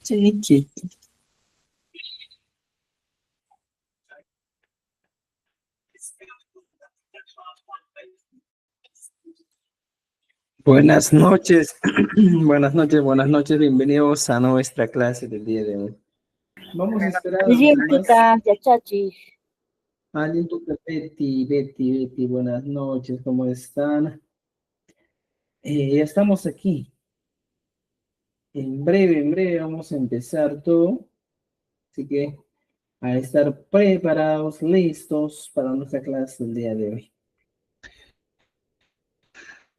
Sí. Buenas noches, buenas noches, bienvenidos a nuestra clase del día de hoy. Vamos a esperar a los demás. Limpita, ya chachi. Betty, buenas noches, ¿cómo están? Ya estamos aquí. En breve vamos a empezar todo, así que a estar preparados, listos para nuestra clase del día de hoy.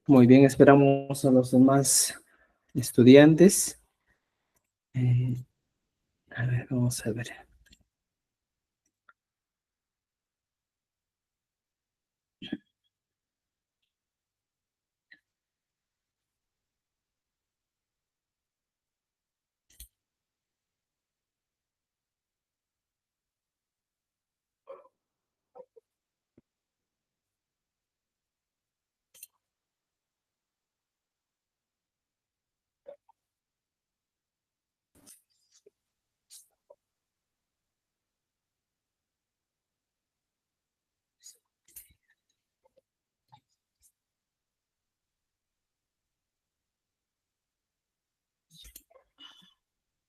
Muy bien, esperamos a los demás estudiantes. A ver, vamos a ver.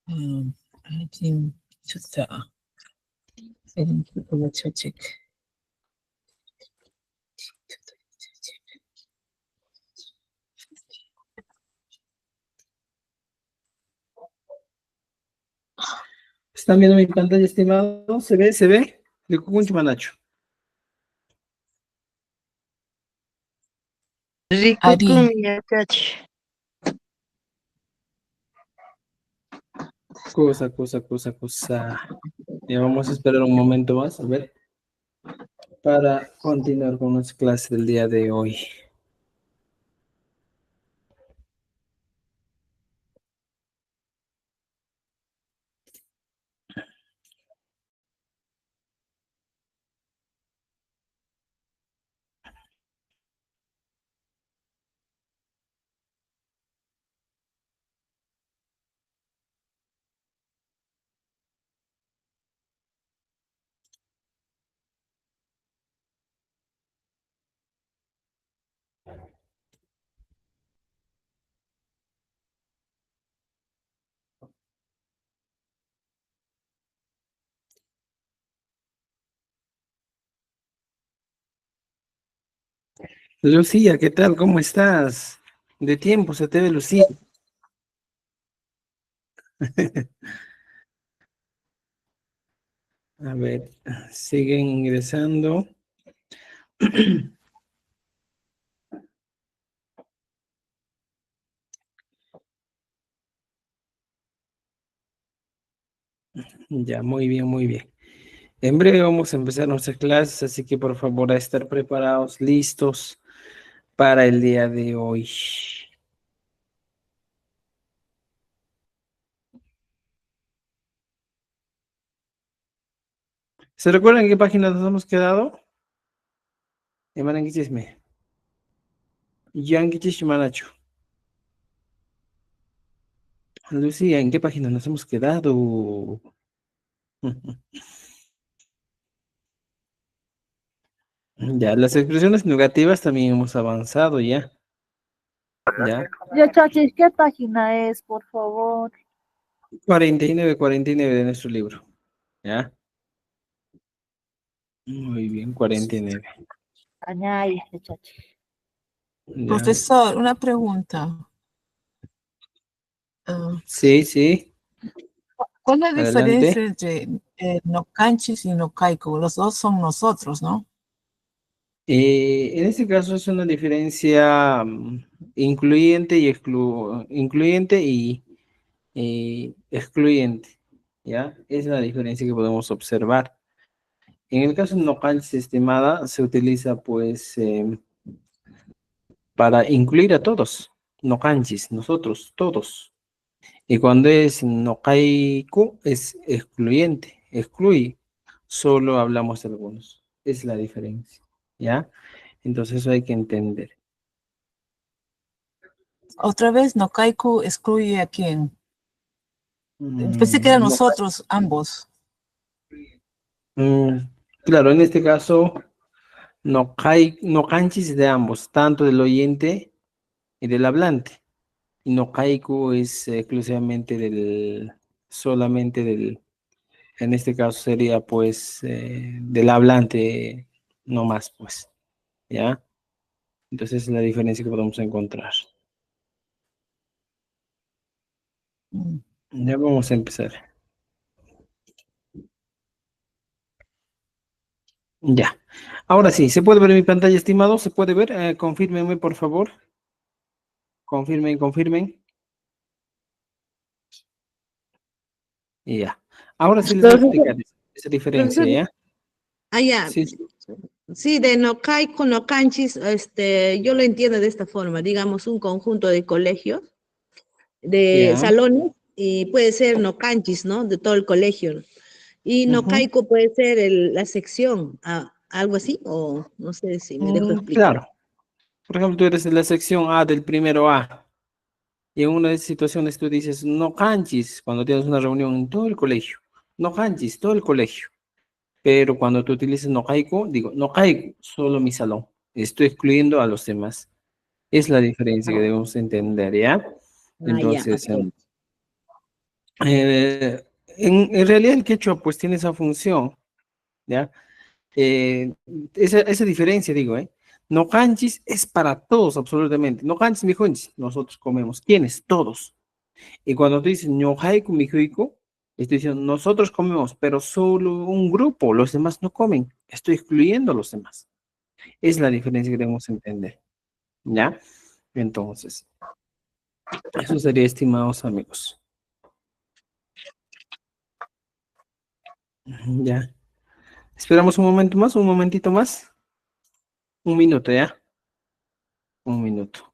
I think just I think people check. ¿Están viendo mi pantalla, estimado? ¿Se ve? ¿Se ve? De Cucuncho Manacho. Rikukum, ya chachi. Cosa. Ya vamos a esperar un momento más, a ver, para continuar con nuestra clase del día de hoy. Lucía, ¿qué tal? ¿Cómo estás? De tiempo se te ve, Lucía. A ver, siguen ingresando. Ya, muy bien, muy bien. En breve vamos a empezar nuestras clases, así que por favor a estar preparados, listos para el día de hoy. ¿Se recuerdan en qué página nos hemos quedado? Emaranguichisme. Yanguichishmanacho. Lucía, ¿en qué página nos hemos quedado? Ya, las expresiones negativas también hemos avanzado ya. Ya. Ya chachi, ¿qué página es, por favor? 49 de nuestro libro. Ya. Muy bien, 49. Añay, ya chachi. Ya. Profesor, una pregunta. Sí. ¿Cuál es la Adelante. diferencia entre no canchis y no caico? Los dos son nosotros, ¿no? En este caso es una diferencia incluyente y excluyente. ¿Ya? Es la diferencia que podemos observar. En el caso no canchis, estimada, se utiliza pues para incluir a todos. No canchis, nosotros, todos. Y cuando es no kaiku, es excluyente, excluye. Solo hablamos de algunos. Es la diferencia. ¿Ya? Entonces eso hay que entender. Otra vez, no caico excluye a quién. Pensé que eran No, nosotros, ambos. mm, claro, en este caso, no canchis de ambos, tanto del oyente y del hablante. Y no caico es exclusivamente solamente en este caso sería pues del hablante, no más pues, ¿ya? Entonces es la diferencia que podemos encontrar. Mm. Ya vamos a empezar. Ya. Ahora sí, ¿se puede ver mi pantalla, estimado? ¿Se puede ver? Confírmenme, por favor. Confirmen, confirmen. Y ya. Ahora sí les voy a Profesor, explicar esa diferencia, profesor, ¿ya? ya, Sí, sí. sí, de no caico, no canchis, yo lo entiendo de esta forma, digamos, un conjunto de colegios, de Ya. salones, y puede ser no canchis, ¿no? De todo el colegio. Y no Ujú. caico puede ser la sección, algo así, o no sé si me dejo explicar. Claro. Por ejemplo, tú eres de la sección A del primero A. Y en una de esas situaciones tú dices, no canchis, cuando tienes una reunión en todo el colegio. No canchis, todo el colegio. Pero cuando tú utilizas no caigo, digo, no caigo, solo mi salón. Estoy excluyendo a los demás. Es la diferencia que debemos entender, ¿ya? Ah, ya, Entonces, ok. en realidad el quechua pues tiene esa función, ¿ya? Eh, esa diferencia, digo, ¿eh? No canchis es para todos, absolutamente. No canchis, mi nosotros comemos. ¿Quiénes? Todos. Y cuando tú dices no haiku, mi estoy diciendo nosotros comemos, pero solo un grupo, los demás no comen. Estoy excluyendo a los demás. Es la diferencia que debemos entender, ¿ya? Entonces, eso sería, estimados amigos. Ya. Esperamos un momento más, un momentito más. Un minuto, ¿ya? Un minuto.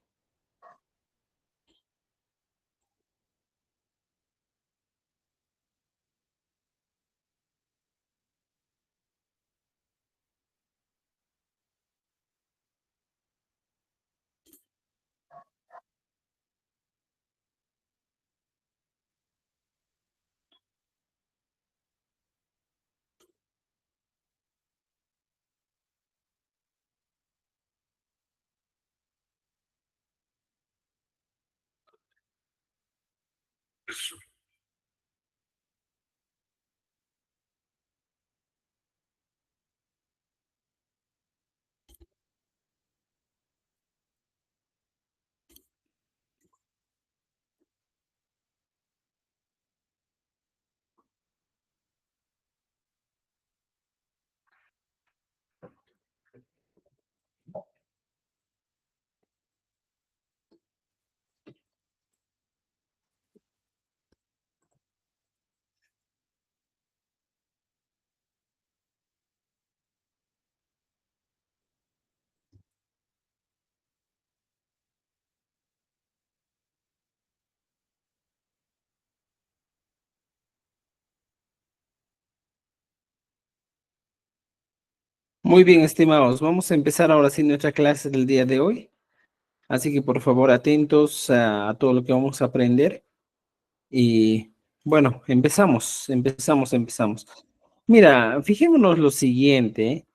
Muy bien, estimados. Vamos a empezar ahora sí nuestra clase del día de hoy. Así que por favor, atentos a todo lo que vamos a aprender. Y bueno, empezamos. Mira, fijémonos lo siguiente.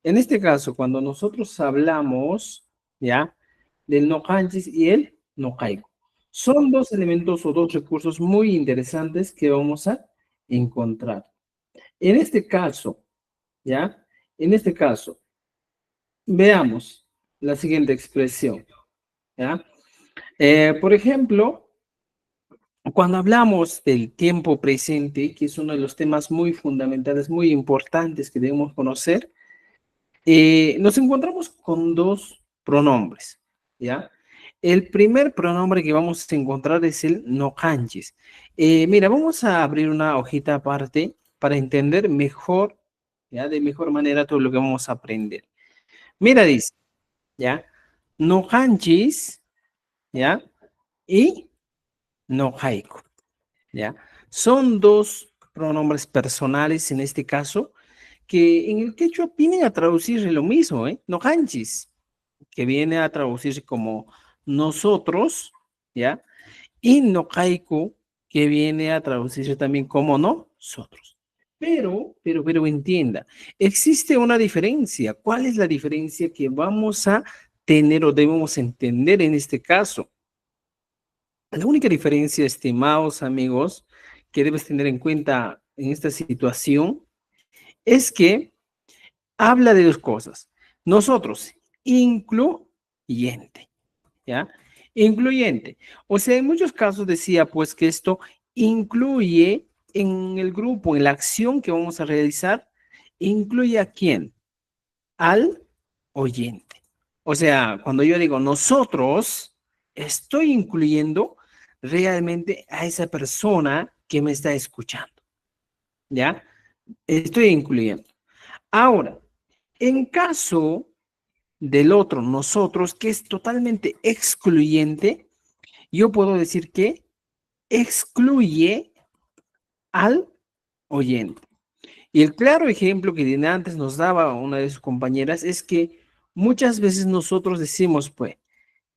En este caso, cuando nosotros hablamos, ¿ya? Del no kanjis y el no kaigo. Son dos elementos o dos recursos muy interesantes que vamos a encontrar. En este caso, ¿ya? En este caso, veamos la siguiente expresión, ¿ya? Por ejemplo, cuando hablamos del tiempo presente, que es uno de los temas muy fundamentales, muy importantes que debemos conocer, nos encontramos con dos pronombres, ¿ya? El primer pronombre que vamos a encontrar es el no kanjis. Mira, vamos a abrir una hojita aparte para entender mejor, ¿ya? De mejor manera todo lo que vamos a aprender. Mira, dice, ¿ya? No kanjis, ¿ya? Y no haiku, ¿ya? Son dos pronombres personales en este caso que en el quechua vienen a traducirse lo mismo, ¿eh? No kanjis, que viene a traducirse como nosotros, ¿ya? Y no haiku, que viene a traducirse también como nosotros. Pero entienda, existe una diferencia. ¿Cuál es la diferencia que vamos a tener o debemos entender en este caso? La única diferencia, estimados amigos, que debes tener en cuenta en esta situación es que habla de dos cosas. Nosotros, incluyente, ¿ya? Incluyente. O sea, en muchos casos decía pues que esto incluye en el grupo, en la acción que vamos a realizar, incluye a quién? Al oyente. O sea, cuando yo digo nosotros, estoy incluyendo realmente a esa persona que me está escuchando, ¿ya? Estoy incluyendo. Ahora, en caso del otro, nosotros, que es totalmente excluyente, yo puedo decir que excluye al oyente. Y el claro ejemplo que de antes nos daba una de sus compañeras es que muchas veces nosotros decimos, pues,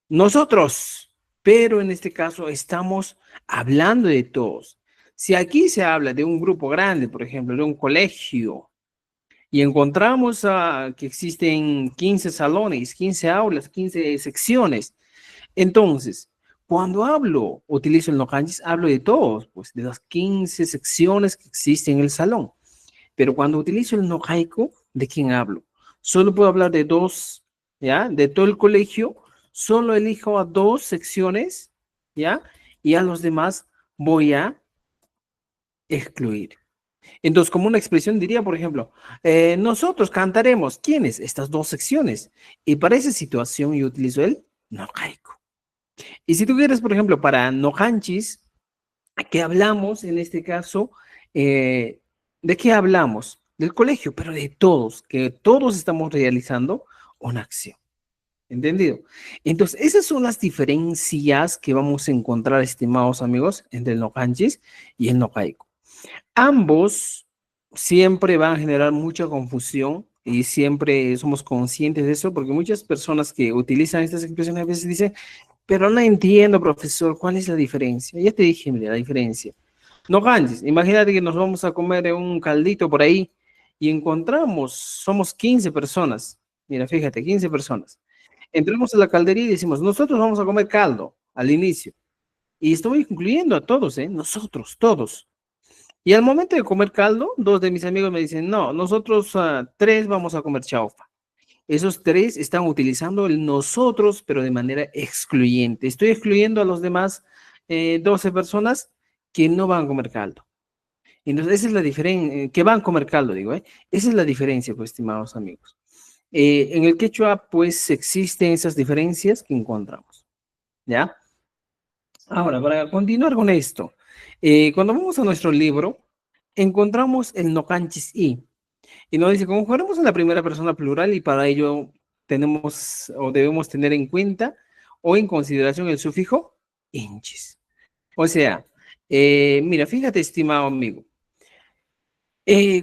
nosotros, pero en este caso estamos hablando de todos. Si aquí se habla de un grupo grande, por ejemplo, de un colegio, y encontramos que existen 15 salones, 15 aulas, 15 secciones, entonces, cuando hablo, utilizo el no kanjis, hablo de todos, pues de las 15 secciones que existen en el salón. Pero cuando utilizo el no haiku, ¿de quién hablo? Solo puedo hablar de dos, ¿ya? De todo el colegio, solo elijo a dos secciones, ¿ya? Y a los demás voy a excluir. Entonces, como una expresión diría, por ejemplo, nosotros cantaremos. ¿Quiénes? Estas dos secciones. Y para esa situación yo utilizo el no haiku. Y si tú quieres, por ejemplo, para no hanchis, ¿qué hablamos en este caso? ¿De qué hablamos? Del colegio, pero de todos, que todos estamos realizando una acción. ¿Entendido? Entonces, esas son las diferencias que vamos a encontrar, estimados amigos, entre el no hanchis y el no haiku. Ambos siempre van a generar mucha confusión y siempre somos conscientes de eso, porque muchas personas que utilizan estas expresiones a veces dicen, pero no entiendo, profesor, ¿cuál es la diferencia? Ya te dije, mira, la diferencia. No canses, imagínate que nos vamos a comer un caldito por ahí y encontramos, somos 15 personas. Mira, fíjate, 15 personas. Entramos a la caldería y decimos, nosotros vamos a comer caldo al inicio. Y estoy incluyendo a todos, ¿eh? Nosotros, todos. Y al momento de comer caldo, dos de mis amigos me dicen, no, nosotros tres vamos a comer chaufa. Esos tres están utilizando el nosotros, pero de manera excluyente. Estoy excluyendo a los demás 12 personas que no van a comer caldo. Entonces, esa es la diferencia, que van a comer caldo, digo, ¿eh? Esa es la diferencia, pues, estimados amigos. En el quechua, pues, existen esas diferencias que encontramos, ¿ya? Ahora, para continuar con esto, cuando vamos a nuestro libro, encontramos el no canchis y nos dice, conjugaremos en la primera persona plural y para ello tenemos o debemos tener en cuenta o en consideración el sufijo inchis. O sea, mira, fíjate, estimado amigo,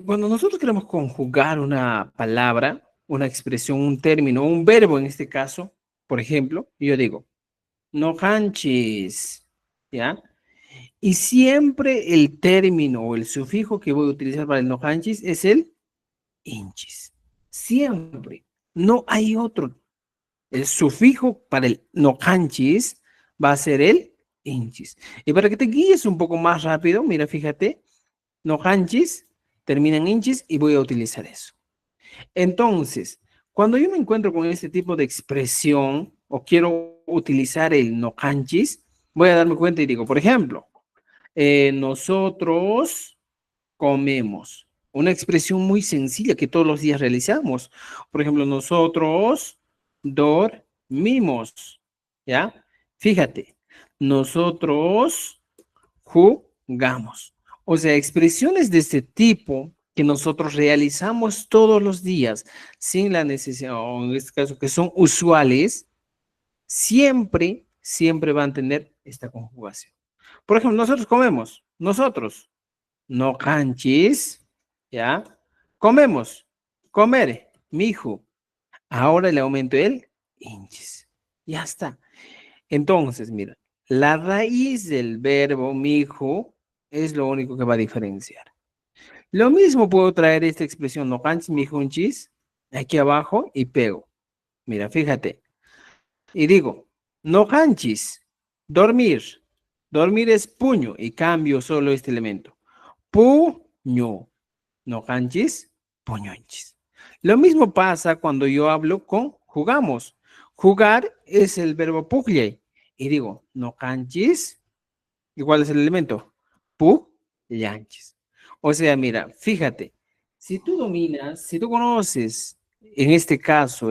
cuando nosotros queremos conjugar una palabra, una expresión, un término, un verbo en este caso, por ejemplo, yo digo, no canchis, ¿ya? Y siempre el término o el sufijo que voy a utilizar para el no canchis es el inchis. Siempre. No hay otro. El sufijo para el no canchis va a ser el inchis. Y para que te guíes un poco más rápido, mira, fíjate, no canchis termina en inchis y voy a utilizar eso. Entonces, cuando yo me encuentro con este tipo de expresión o quiero utilizar el no canchis, voy a darme cuenta y digo, por ejemplo, nosotros comemos. Una expresión muy sencilla que todos los días realizamos. Por ejemplo, nosotros dormimos. ¿Ya? Fíjate, nosotros jugamos. O sea, expresiones de este tipo que nosotros realizamos todos los días sin la necesidad, o en este caso que son usuales, siempre van a tener esta conjugación. Por ejemplo, nosotros comemos, nosotros, no canchis, ¿ya? Comemos, comer, mijo. Ahora le aumento el inchis. Ya está. Entonces, mira, La raíz del verbo mijo es lo único que va a diferenciar. Lo mismo puedo traer esta expresión, no canchis, mijunchis, aquí abajo y pego. Mira, fíjate. Y digo, no canchis, dormir. Dormir es puño y cambio solo este elemento. Puño. No canchis, puñonchis. Lo mismo pasa cuando yo hablo con jugamos. Jugar es el verbo pugliay. Y digo, no canchis, ¿igual es el elemento? Puyanchis. O sea, mira, fíjate, si tú dominas, si tú conoces, en este caso,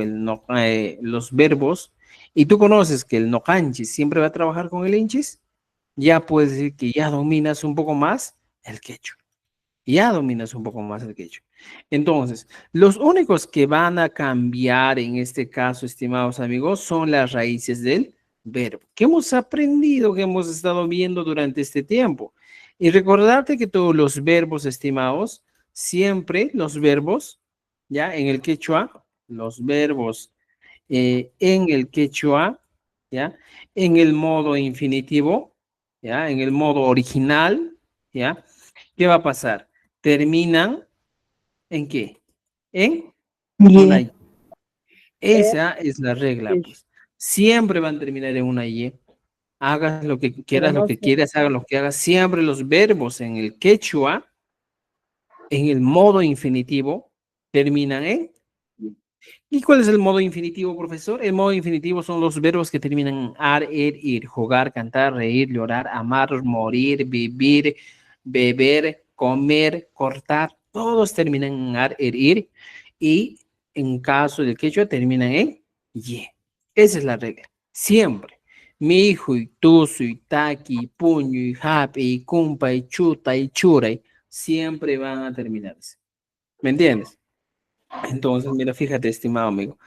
los verbos, y tú conoces que el no canchis siempre va a trabajar con el inchis, ya puedes decir que ya dominas un poco más el quechua. Ya dominas un poco más el quechua. Entonces, los únicos que van a cambiar en este caso, estimados amigos, son las raíces del verbo, que hemos aprendido, que hemos estado viendo durante este tiempo. Y recordarte que todos los verbos, estimados, siempre los verbos, ya en el quechua, los verbos en el quechua, ya, en el modo infinitivo, ya, en el modo original, ya, ¿qué va a pasar? Terminan ¿en qué? En una Y Y. Esa es la regla, pues. Siempre van a terminar en una Y. Hagas pero lo no que sé. quieras, hagas lo que hagas. Siempre los verbos en el quechua, en el modo infinitivo, terminan en Y. ¿Y cuál es el modo infinitivo, profesor? El modo infinitivo son los verbos que terminan en ar, ir, jugar, cantar, reír, llorar, amar, morir, vivir, beber, comer, cortar. Todos terminan en ar, ir. Y en caso del quechua terminan en y. Esa es la regla. Siempre. Mi hijo y tuzo y taqui, puño y jape y cumpa y chuta y churay siempre van a terminarse. ¿Me entiendes? Entonces, mira, fíjate, estimado amigo.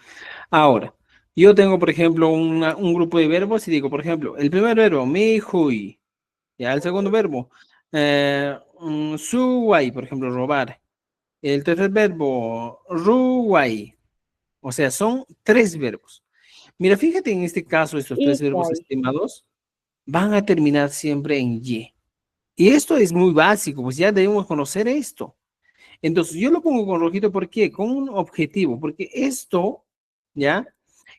Ahora, yo tengo, por ejemplo, un grupo de verbos y digo, por ejemplo, el primer verbo, mi hui. Ya, el segundo verbo, suwai, por ejemplo, robar. El tercer verbo, ruwai. O sea, son tres verbos. Mira, fíjate en este caso, estos tres verbos Igual. estimados van a terminar siempre en y. Y esto es muy básico, pues ya debemos conocer esto. Entonces, yo lo pongo con rojito, ¿por qué? Con un objetivo, porque esto, ¿ya?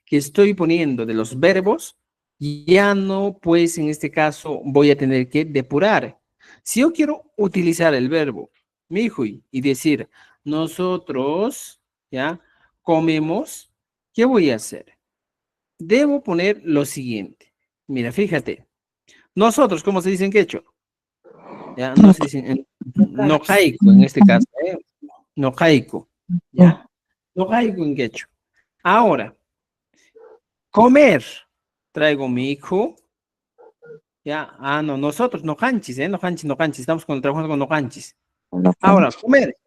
Que estoy poniendo de los verbos, ya no, pues en este caso voy a tener que depurar. Si yo quiero utilizar el verbo mihui y decir nosotros, ¿ya? Comemos, ¿qué voy a hacer? Debo poner lo siguiente. Mira, fíjate. Nosotros, ¿cómo se dice en quechua? ¿Ya? No se dice no jaico en este caso, ¿eh? No jaico, ¿ya? No jaico en quechua. Ahora, comer. Traigo mi hijo. Ya, no, nosotros, no canchis, no canchis, no canchis. Estamos trabajando con no canchis. Ahora, comer.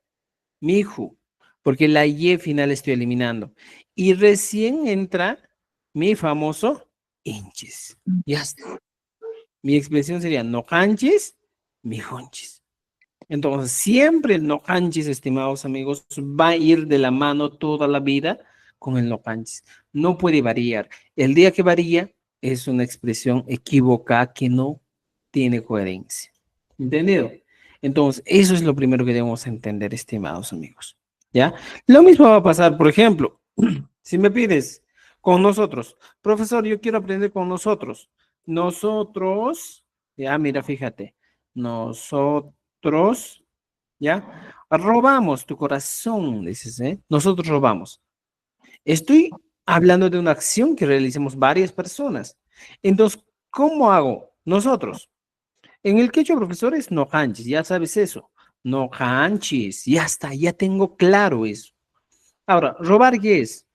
Mi hijo. Porque la Y final estoy eliminando. Y recién entra mi famoso inchis. Ya está. Mi expresión sería no canchis, mi honchis. Entonces, siempre el no canchis, estimados amigos, va a ir de la mano toda la vida con el no canchis. No puede variar. El día que varía es una expresión equivocada que no tiene coherencia. ¿Entendido? Entonces, eso es lo primero que debemos entender, estimados amigos. ¿Ya? Lo mismo va a pasar, por ejemplo, si me pides con nosotros, profesor, yo quiero aprender con nosotros. Nosotros, ya, mira, fíjate, nosotros, ¿ya? Robamos tu corazón, dices, ¿eh? Nosotros robamos. Estoy hablando de una acción que realicemos varias personas. Entonces, ¿cómo hago? Nosotros. En el quechua, profesores, no hanchis, ya sabes eso. No hanchis, ya está, ya tengo claro eso. Ahora, ¿robar qué es?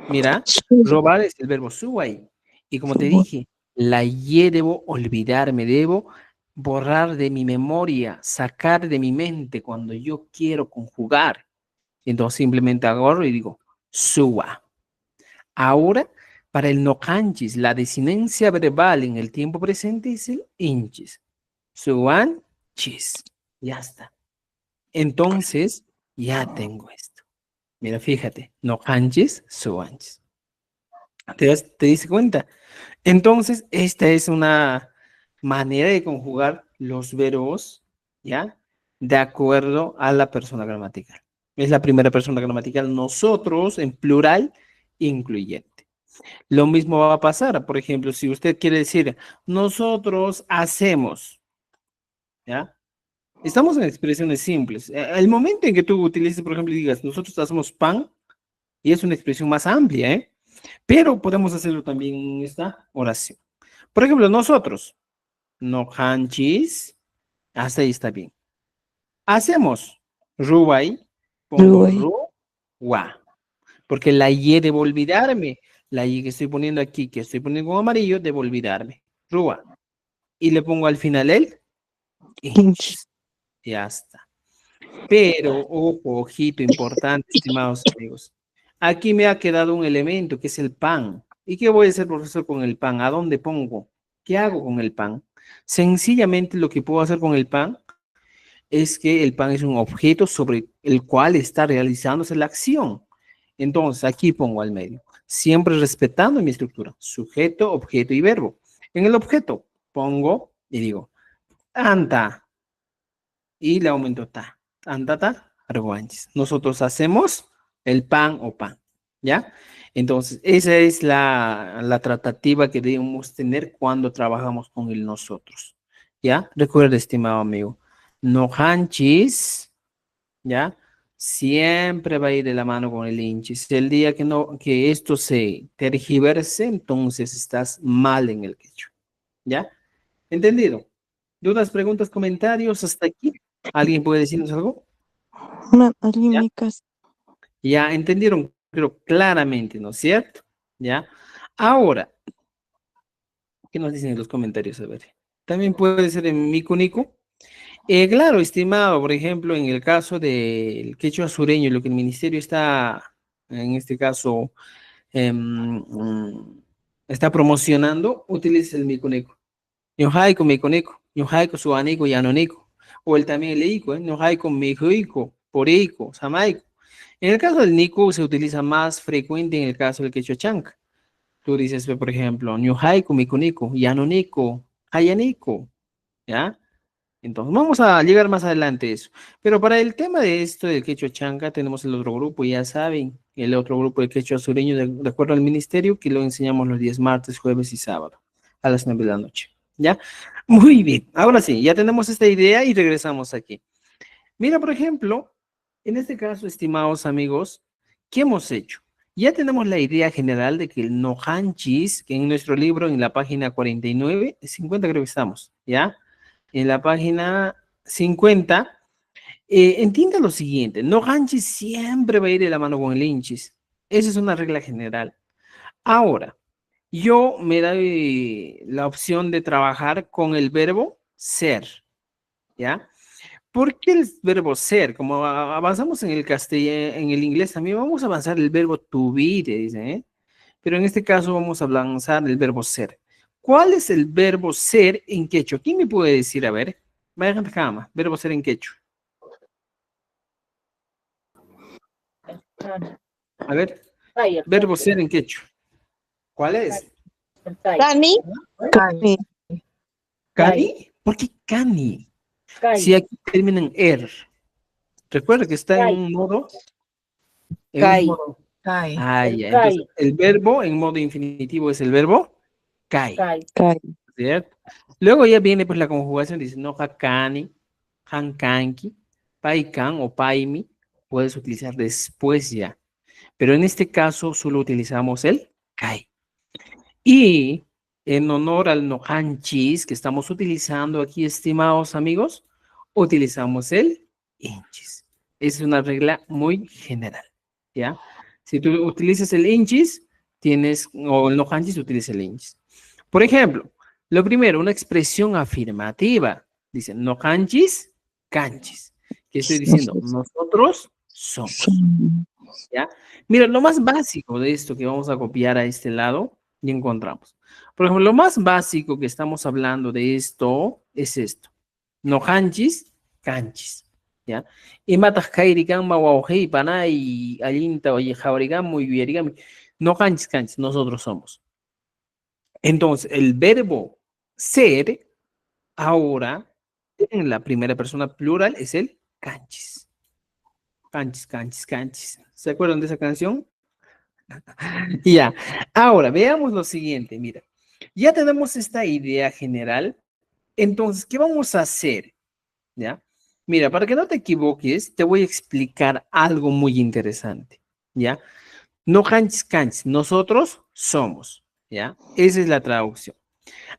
Mira, robar es el verbo suwai. Y como te dije, la y debo olvidarme, debo borrar de mi memoria, sacar de mi mente cuando yo quiero conjugar. Entonces simplemente agarro y digo, suwa. Ahora, para el no canchis, la desinencia verbal en el tiempo presente es el inchis. Suwan, chis. Ya está. Entonces, ya tengo esto. Mira, fíjate, no canchis, suwanchis. ¿Te diste cuenta? Entonces, esta es una manera de conjugar los verbos, ¿ya? De acuerdo a la persona gramatical. Es la primera persona gramatical, nosotros en plural incluyente. Lo mismo va a pasar, por ejemplo, si usted quiere decir, nosotros hacemos, ¿ya? Estamos en expresiones simples. El momento en que tú utilices, por ejemplo, y digas, nosotros hacemos pan, y es una expresión más amplia, ¿eh? Pero podemos hacerlo también en esta oración. Por ejemplo, nosotros, no hanchis, hasta ahí está bien. Hacemos, rubai, pongo Rubai. ru, wa, porque la y debo olvidarme. La y que estoy poniendo aquí, que estoy poniendo con amarillo, debo olvidarme. Rua. Y le pongo al final el inch. Ya está. Pero, ojo, ojito importante, estimados amigos. Aquí me ha quedado un elemento que es el pan. ¿Y qué voy a hacer, profesor, con el pan? ¿A dónde pongo? ¿Qué hago con el pan? Sencillamente lo que puedo hacer con el pan es que el pan es un objeto sobre el cual está realizándose la acción. Entonces, aquí pongo al medio, siempre respetando mi estructura, sujeto, objeto y verbo. En el objeto pongo y digo, anta, y le aumento ta, antata, argoanchis. Nosotros hacemos el pan o pan, ¿ya? Entonces, esa es la tratativa que debemos tener cuando trabajamos con el nosotros, ¿ya? Recuerda, estimado amigo, no hanchis, ¿ya? Siempre va a ir de la mano con el hinchis. El día que no, que esto se tergiverse, entonces estás mal en el quechua, ¿ya? ¿Entendido? ¿Dudas, preguntas, comentarios hasta aquí? ¿Alguien puede decirnos algo? ¿Alguien ¿Ya? me casa? Ya entendieron, pero claramente, ¿no es cierto? ¿Ya? Ahora, ¿qué nos dicen en los comentarios? A ver. También puede ser en Miku Niku. Claro, estimado, por ejemplo, en el caso del quechua sureño, lo que el ministerio está, en este caso, está promocionando, utiliza el Miku Niku. Ñojaico, Mikoneko, Ñojaico, Suanico, Yanonico. O el también el Ico, Ñojaico, Mijoico, Porico, Samaico. En el caso del Nico se utiliza más frecuente en el caso del quechua chanca. Tú dices, por ejemplo, Ñojaico, Mikonico, Yanonico, Hayanico, ¿ya? Entonces, vamos a llegar más adelante a eso. Pero para el tema de esto del quechua chanca, tenemos el otro grupo, ya saben, el otro grupo del quechua sureño, de acuerdo al ministerio, que lo enseñamos los días martes, jueves y sábado, a las 9 de la noche. ¿Ya? Muy bien. Ahora sí, ya tenemos esta idea y regresamos aquí. Mira, por ejemplo, en este caso, estimados amigos, ¿qué hemos hecho? Ya tenemos la idea general de que el nohanchis, que en nuestro libro, en la página 49, 50 creo que estamos, ¿ya? En la página 50, entienda lo siguiente, nohanchis siempre va a ir de la mano con el hinchis. Esa es una regla general. Ahora, yo me doy la opción de trabajar con el verbo ser, ¿ya? ¿Por qué el verbo ser? Como avanzamos en el castellano, en el inglés también vamos a avanzar el verbo to be, te dicen, ¿eh? Pero en este caso vamos a avanzar el verbo ser. ¿Cuál es el verbo ser en quechua? ¿Quién me puede decir? A ver, vayan a cama, verbo ser en quechua. A ver, verbo ser en quechua. ¿Cuál es? Cani, Cani. ¿Cani? ¿Por qué cani? Si aquí termina en er. Recuerda que está en un modo. En un modo. Kai. Ah, ya. Entonces, el verbo en modo infinitivo es el verbo kai. Kai. ¿Cierto? Luego ya viene pues la conjugación, dice no hakani, hankanki, paikan o paimi, puedes utilizar después ya. Pero en este caso solo utilizamos el kai. Y en honor al nohanchis que estamos utilizando aquí, estimados amigos, utilizamos el inchis. Es una regla muy general, ¿ya? Si tú utilizas el inchis, o el nohanchis, utiliza el inchis. Por ejemplo, lo primero, una expresión afirmativa. Dice, nohanchis, canchis. ¿Qué estoy diciendo? Nosotros somos. ¿Ya? Mira, lo más básico de esto que vamos a copiar a este lado y encontramos. Por ejemplo, lo más básico que estamos hablando de esto es esto. No hanchis, canchis. ¿Ya? Y matas kairigan mawauhei panay alinta oye jaurigan muy bien. No hanchis, canchis, nosotros somos. Entonces, el verbo ser Ahora, en la primera persona plural es el canchis. Canchis, canchis, canchis. ¿Se acuerdan de esa canción? Ya. Ahora, veamos lo siguiente. Mira, ya tenemos esta idea general. Entonces, ¿qué vamos a hacer? ¿Ya? Mira, para que no te equivoques, te voy a explicar algo muy interesante. ¿Ya? No canchis, canchis. Nosotros somos. ¿Ya? Esa es la traducción.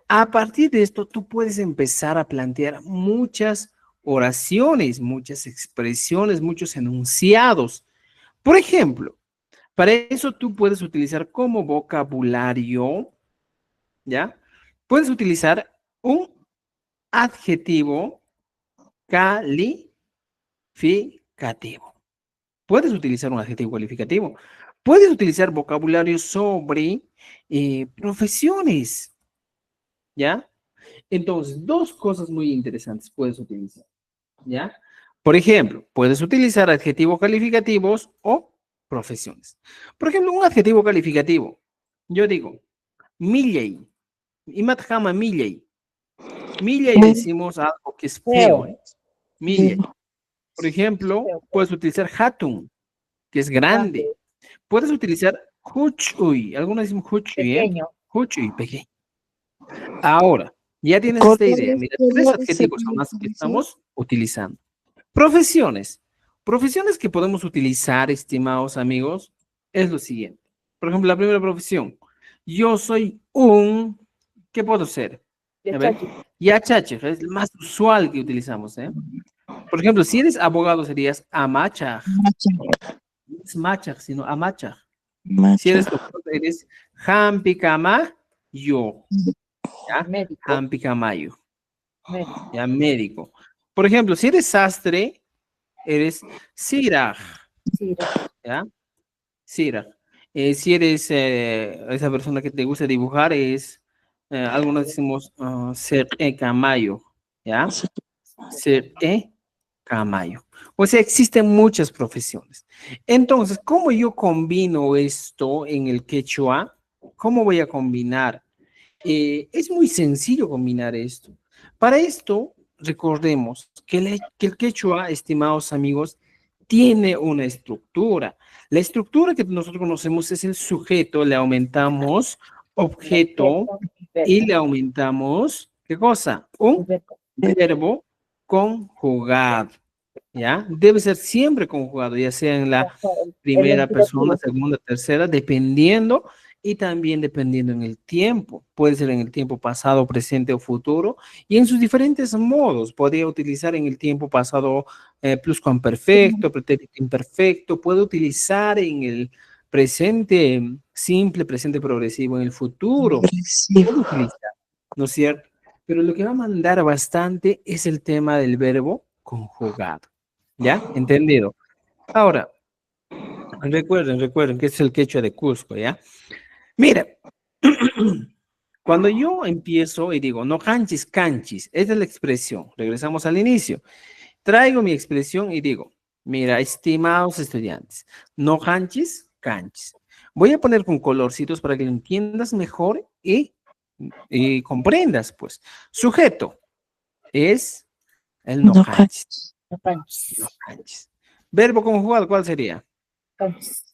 A partir de esto, tú puedes empezar a plantear muchas oraciones, muchas expresiones, muchos enunciados. Por ejemplo, para eso tú puedes utilizar como vocabulario, ¿ya? Puedes utilizar un adjetivo calificativo. Puedes utilizar un adjetivo calificativo. Puedes utilizar vocabulario sobre profesiones, ¿ya? Entonces, dos cosas muy interesantes puedes utilizar, ¿ya? Por ejemplo, puedes utilizar adjetivos calificativos o profesiones. Por ejemplo, un adjetivo calificativo. Yo digo, Milley. Imatkama Milley. Milley decimos algo que es feo, ¿eh? Milley. Por ejemplo, puedes utilizar Hatun, que es grande. Puedes utilizar Huchuy. Algunos dicen Huchuy, ¿eh? Pequeño. Huchuy, pequeño. Ahora, ya tienes esta idea. Mira, tres adjetivos son los que estamos utilizando. Profesiones. Profesiones que podemos utilizar, estimados amigos, es lo siguiente. Por ejemplo, la primera profesión. Yo soy un... ¿Qué puedo ser? A ver, yachache, es el más usual que utilizamos, ¿eh? Por ejemplo, si eres abogado serías amachaj. No es machaj, sino amachaj. Si eres doctor, eres jampicama yo. ¿Ya? Médico. Jampicamayo. Médico. Ya, médico. Por ejemplo, si eres sastre, eres siraj. Sí, ¿Ya? Siraj. Si eres esa persona que te gusta dibujar, es, algunos decimos camayo. ¿Ya? Camayo. O sea, existen muchas profesiones. Entonces, ¿cómo yo combino esto en el quechua? ¿Cómo voy a combinar? Es muy sencillo combinar esto. Para esto, recordemos que el quechua, estimados amigos, tiene una estructura. La estructura que nosotros conocemos es el sujeto, le aumentamos objeto y le aumentamos, ¿qué cosa? Un verbo conjugado, ¿ya? Debe ser siempre conjugado, ya sea en la primera persona, segunda, tercera, dependiendo y también dependiendo en el tiempo. Puede ser en el tiempo pasado, presente o futuro y en sus diferentes modos. Podría utilizar en el tiempo pasado pluscuamperfecto, pretérito imperfecto. Puede utilizar en el presente simple, presente progresivo, en el futuro. Puede utilizar, ¿no es cierto? Pero lo que va a mandar bastante es el tema del verbo conjugado. ¿Ya? ¿Entendido? Ahora, recuerden que es el quechua de Cusco, ¿ya? Mira, cuando yo empiezo y digo, no canchis, canchis, esa es la expresión. Regresamos al inicio. Traigo mi expresión y digo, mira, estimados estudiantes, no canchis, canchis. Voy a poner con colorcitos para que lo entiendas mejor y comprendas, pues. Sujeto es el no canchis. No canchis. No canchis. Verbo conjugado, ¿cuál sería? Canchis.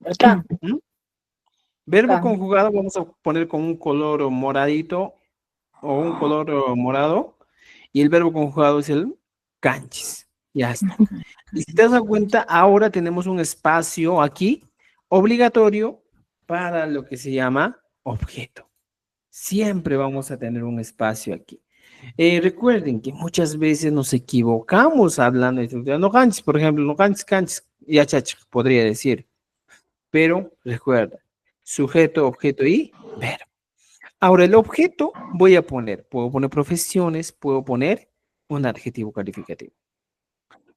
El can. ¿Mm? Verbo Can. conjugado vamos a poner con un color moradito o un color morado y el verbo conjugado es el canchis. Ya está. Y si te das cuenta, ahora tenemos un espacio aquí obligatorio para lo que se llama objeto. Siempre vamos a tener un espacio aquí. Recuerden que muchas veces nos equivocamos hablando de no canchis, por ejemplo, no canchis, canchis, ya chacha, podría decir. Pero recuerda, sujeto, objeto y verbo. Ahora, el objeto puedo poner profesiones, puedo poner un adjetivo calificativo.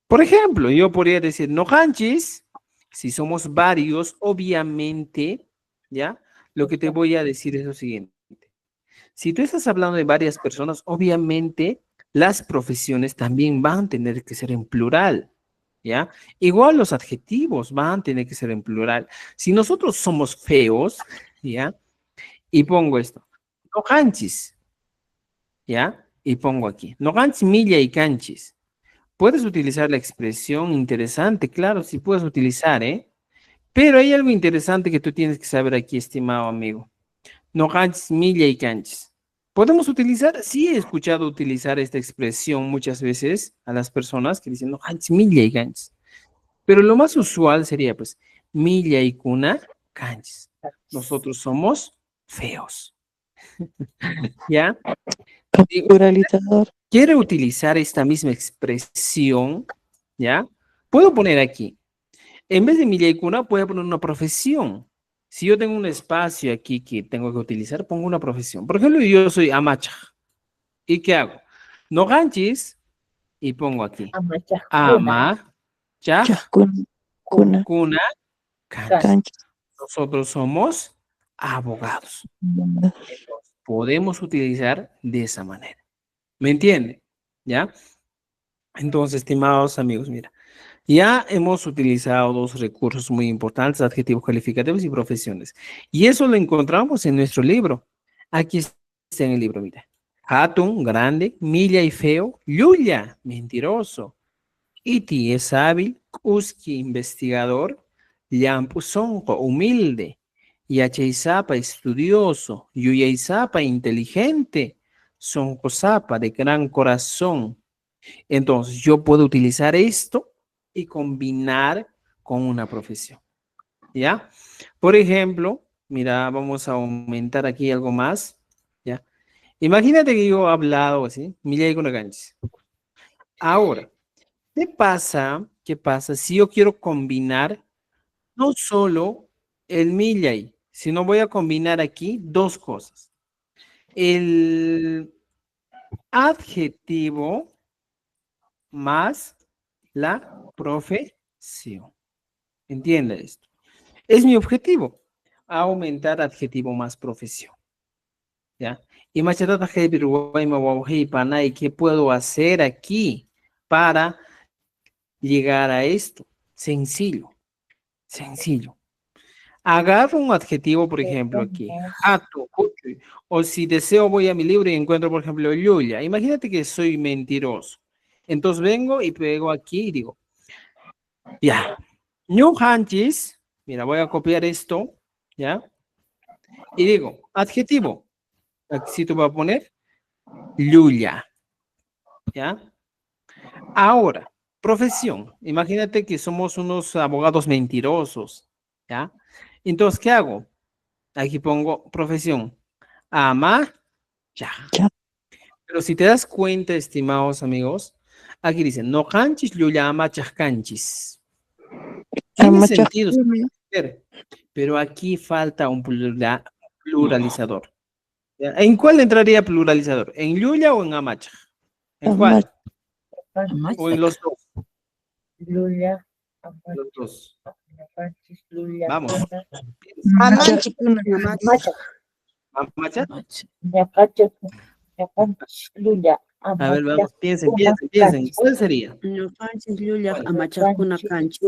Por ejemplo, yo podría decir, no canchis, si somos varios, obviamente, ¿ya? Lo que te voy a decir es lo siguiente. Si tú estás hablando de varias personas, obviamente las profesiones también van a tener que ser en plural, ¿ya? Igual los adjetivos van a tener que ser en plural. Si nosotros somos feos, ¿ya? Y pongo esto, no canchis, ¿ya? y pongo aquí. No ganchis, milla y canchis. Puedes utilizar la expresión interesante, claro, sí puedes utilizar, ¿eh? Pero hay algo interesante que tú tienes que saber aquí, estimado amigo. No ganchis, milla y canchis. ¿Podemos utilizar? Sí, he escuchado utilizar esta expresión muchas veces a las personas que dicen no ganchis, milla y canchis. Pero lo más usual sería, pues, milla y cuna, canchis. Nosotros somos feos. ¿Ya? Si Pluralizador. quiere utilizar esta misma expresión, ¿ya? Puedo poner aquí, en vez de milla y cuna, puedo poner una profesión. Si yo tengo un espacio aquí que tengo que utilizar, pongo una profesión. Por ejemplo, yo soy amacha. ¿Y qué hago? No ganchis y pongo aquí. Amachajkuna. Ama, chaj, Chascuna. Cuna. cuna, canchis. Cancha. Nosotros somos abogados. Entonces, podemos utilizar de esa manera. ¿Me entiende? ¿Ya? Entonces, estimados amigos, mira, ya hemos utilizado dos recursos muy importantes, adjetivos calificativos y profesiones. Y eso lo encontramos en nuestro libro. Aquí está en el libro, mira. Hatun, grande, milla y feo, Yuya, mentiroso. Iti es hábil, Kuski, investigador, Llampusonco, humilde, Yachaizapa, estudioso, Yuyaizapa, inteligente, Soncosapa, de gran corazón. Entonces, yo puedo utilizar esto y combinar con una profesión, ¿ya? Por ejemplo, mira, vamos a aumentar aquí algo más, ¿ya? Imagínate que yo he hablado así, milla y ganchis. Ahora, ¿qué pasa? ¿Qué pasa si yo quiero combinar no solo el millay, sino voy a combinar aquí dos cosas? El adjetivo más la profesión. ¿Entiende esto? Es mi objetivo, aumentar adjetivo más profesión. ¿Ya? Y machetata panay, ¿qué puedo hacer aquí para llegar a esto? Sencillo, sencillo. Agarro un adjetivo, por ejemplo, aquí, jato, cuchuy, o si deseo voy a mi libro y encuentro, por ejemplo, Yuya. Imagínate que soy mentiroso. Entonces vengo y pego aquí y digo, ya, New Hanchis, mira, voy a copiar esto, ¿ya? Y digo, adjetivo, aquí sí tú vas a poner Yuya, ¿ya? Ahora, profesión, imagínate que somos unos abogados mentirosos, ¿ya? Entonces, ¿qué hago? Aquí pongo profesión, ama, ya. Ya. Pero si te das cuenta, estimados amigos, aquí dice, no canchis, Yuya ama chascanchis. Tiene sentido, Amachajcuna. pero aquí falta un pluralizador. ¿Ya? ¿En cuál entraría pluralizador? ¿En Yuya o en Amacha? ¿En cuál? ¿O en los dos? Lulia. Los dos. Amachajkuna. Lulia. Vamos. Chascuna. ¿Amacha? Lulia. A ver, vamos, piensen. ¿Cuál sería? No canchis llullak ¿Cuál? amachajkuna canchis.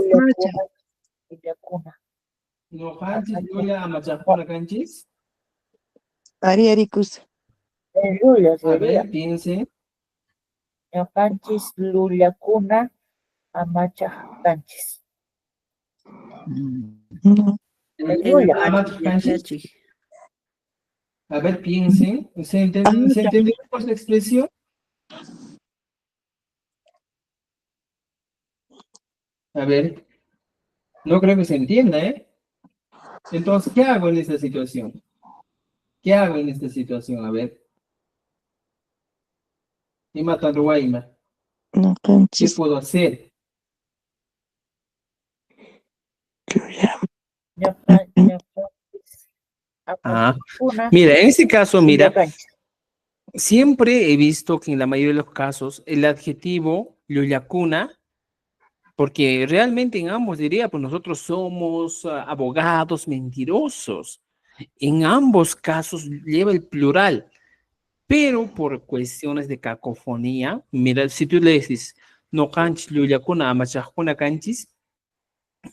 No canchis, Yuya, Amachajuna, canchis. Ari Aricus. Lulia A sería. ver, piensen. Ñuqanchis llullakuna amachajkanchis. No. Llulla. Amachaj, canchis. A ver, piensen. ¿Se entendió pues la expresión? A ver, no creo que se entienda, ¿eh? Entonces, ¿qué hago en esta situación? ¿Qué hago en esta situación? A ver. Ima Tanruaima, No ¿qué canchis. puedo hacer? Yuya. Ñuqanchis Ah, amachajkuna mira, en este caso, mira, llullakanchis. siempre he visto que en la mayoría de los casos el adjetivo llullacuna, porque realmente en ambos diría, pues nosotros somos abogados mentirosos. En ambos casos lleva el plural, pero por cuestiones de cacofonía, mira, si tú le dices no canchis llullacuna amachajcuna canchis,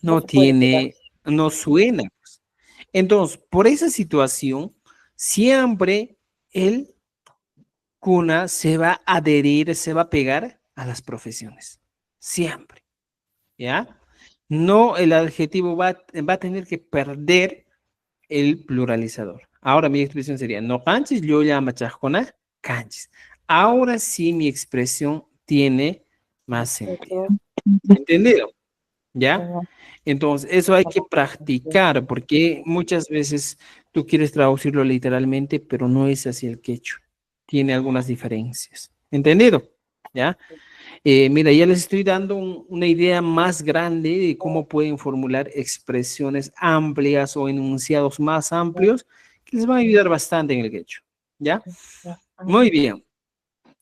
No no se puede quedar. tiene, no suena. Entonces, por esa situación, siempre el kuna se va a adherir, se va a pegar a las profesiones. Siempre. ¿Ya? No, el adjetivo va a tener que perder el pluralizador. Ahora mi expresión sería, no canchis, yo llamo chascona, canchis. Ahora sí mi expresión tiene más sentido. ¿Entendido? ¿Ya? Entonces, eso hay que practicar porque muchas veces tú quieres traducirlo literalmente, pero no es así el quechua. Tiene algunas diferencias. ¿Entendido? ¿Ya? Mira, ya les estoy dando una idea más grande de cómo pueden formular expresiones amplias o enunciados más amplios que les van a ayudar bastante en el quechua. ¿Ya? Muy bien.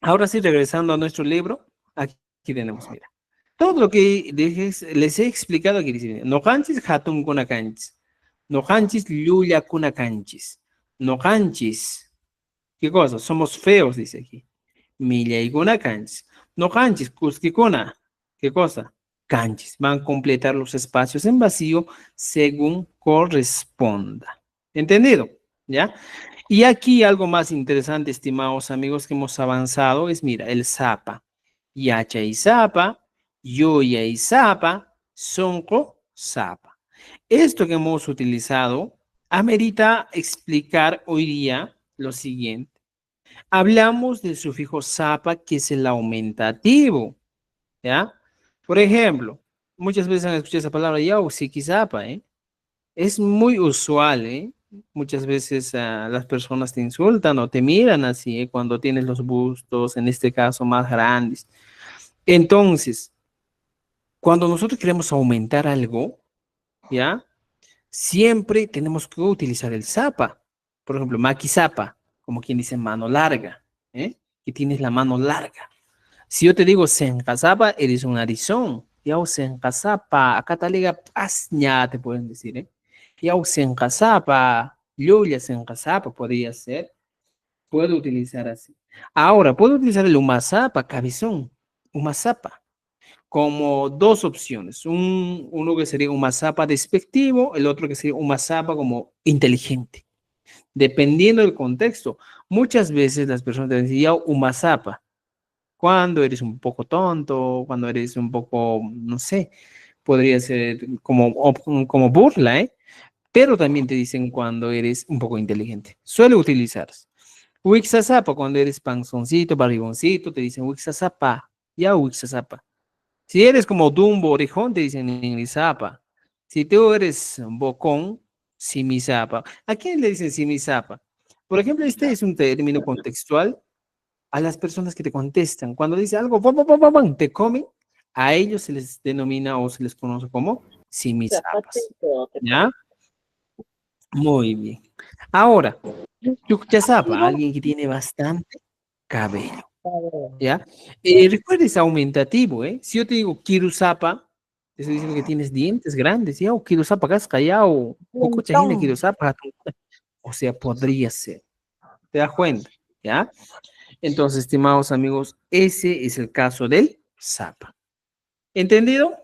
Ahora sí, regresando a nuestro libro, aquí tenemos, mira. Todo lo que les he explicado aquí dice, no canchis hatun kuna canchis, no canchis luya kuna canchis, no canchis, ¿qué cosa? Somos feos, dice aquí. Milla y kuna canchis, no canchis, kuskikuna, ¿qué cosa? Canchis, van a completar los espacios en vacío según corresponda. ¿Entendido? ¿Ya? Y aquí algo más interesante, estimados amigos, que hemos avanzado es, mira, el zapa. Yacha y zapa, yoya y zapa, sonco, zapa. Esto que hemos utilizado amerita explicar hoy día lo siguiente. Hablamos del sufijo zapa, que es el aumentativo, ¿ya? Por ejemplo, muchas veces han escuchado esa palabra yau, zapa, ¿eh? Es muy usual, ¿eh? Muchas veces las personas te insultan o te miran así, ¿eh? Cuando tienes los bustos, en este caso, más grandes. Entonces, cuando nosotros queremos aumentar algo, ¿ya? Siempre tenemos que utilizar el zapa. Por ejemplo, maquizapa, como quien dice mano larga, ¿eh? Que tienes la mano larga. Si yo te digo sencazapa, eres un arizón. Yau sencazapa, acá talega pasña, te pueden decir, ¿eh? Yau sencazapa, lluya sencazapa, podría ser. Puedo utilizar así. Ahora, puedo utilizar el umazapa, cabezón, umazapa, como dos opciones. Uno que sería un mazapa despectivo, el otro que sería un mazapa como inteligente. Dependiendo del contexto. Muchas veces las personas te dicen, un mazapa, cuando eres un poco tonto, cuando eres un poco, no sé, podría ser como burla, ¿eh? Pero también te dicen cuando eres un poco inteligente. Suele utilizarse. Wixasapa, cuando eres panzoncito, barrigoncito, te dicen Wixasapa, ya Wixasapa. Si eres como Dumbo, orejón, te dicen Nirizapa. Si tú eres bocón, Simisapa. ¿A quién le dicen Simisapa? Por ejemplo, este es un término contextual a las personas que te contestan. Cuando dice algo, pam, pam, pam, pam, pam, te comen, a ellos se les denomina o se les conoce como Simisapas. ¿Ya? Muy bien. Ahora, Yucchazapa, alguien que tiene bastante cabello. ¿Ya? Recuerda, es aumentativo, ¿eh? Si yo te digo Kirusapa, te estoy diciendo que tienes dientes grandes, ¿ya? O Kirusapa cascaya, o poco chajina Kirusapa. O sea, podría ser. ¿Te das cuenta? ¿Ya? Entonces, estimados amigos, ese es el caso del zapa. ¿Entendido?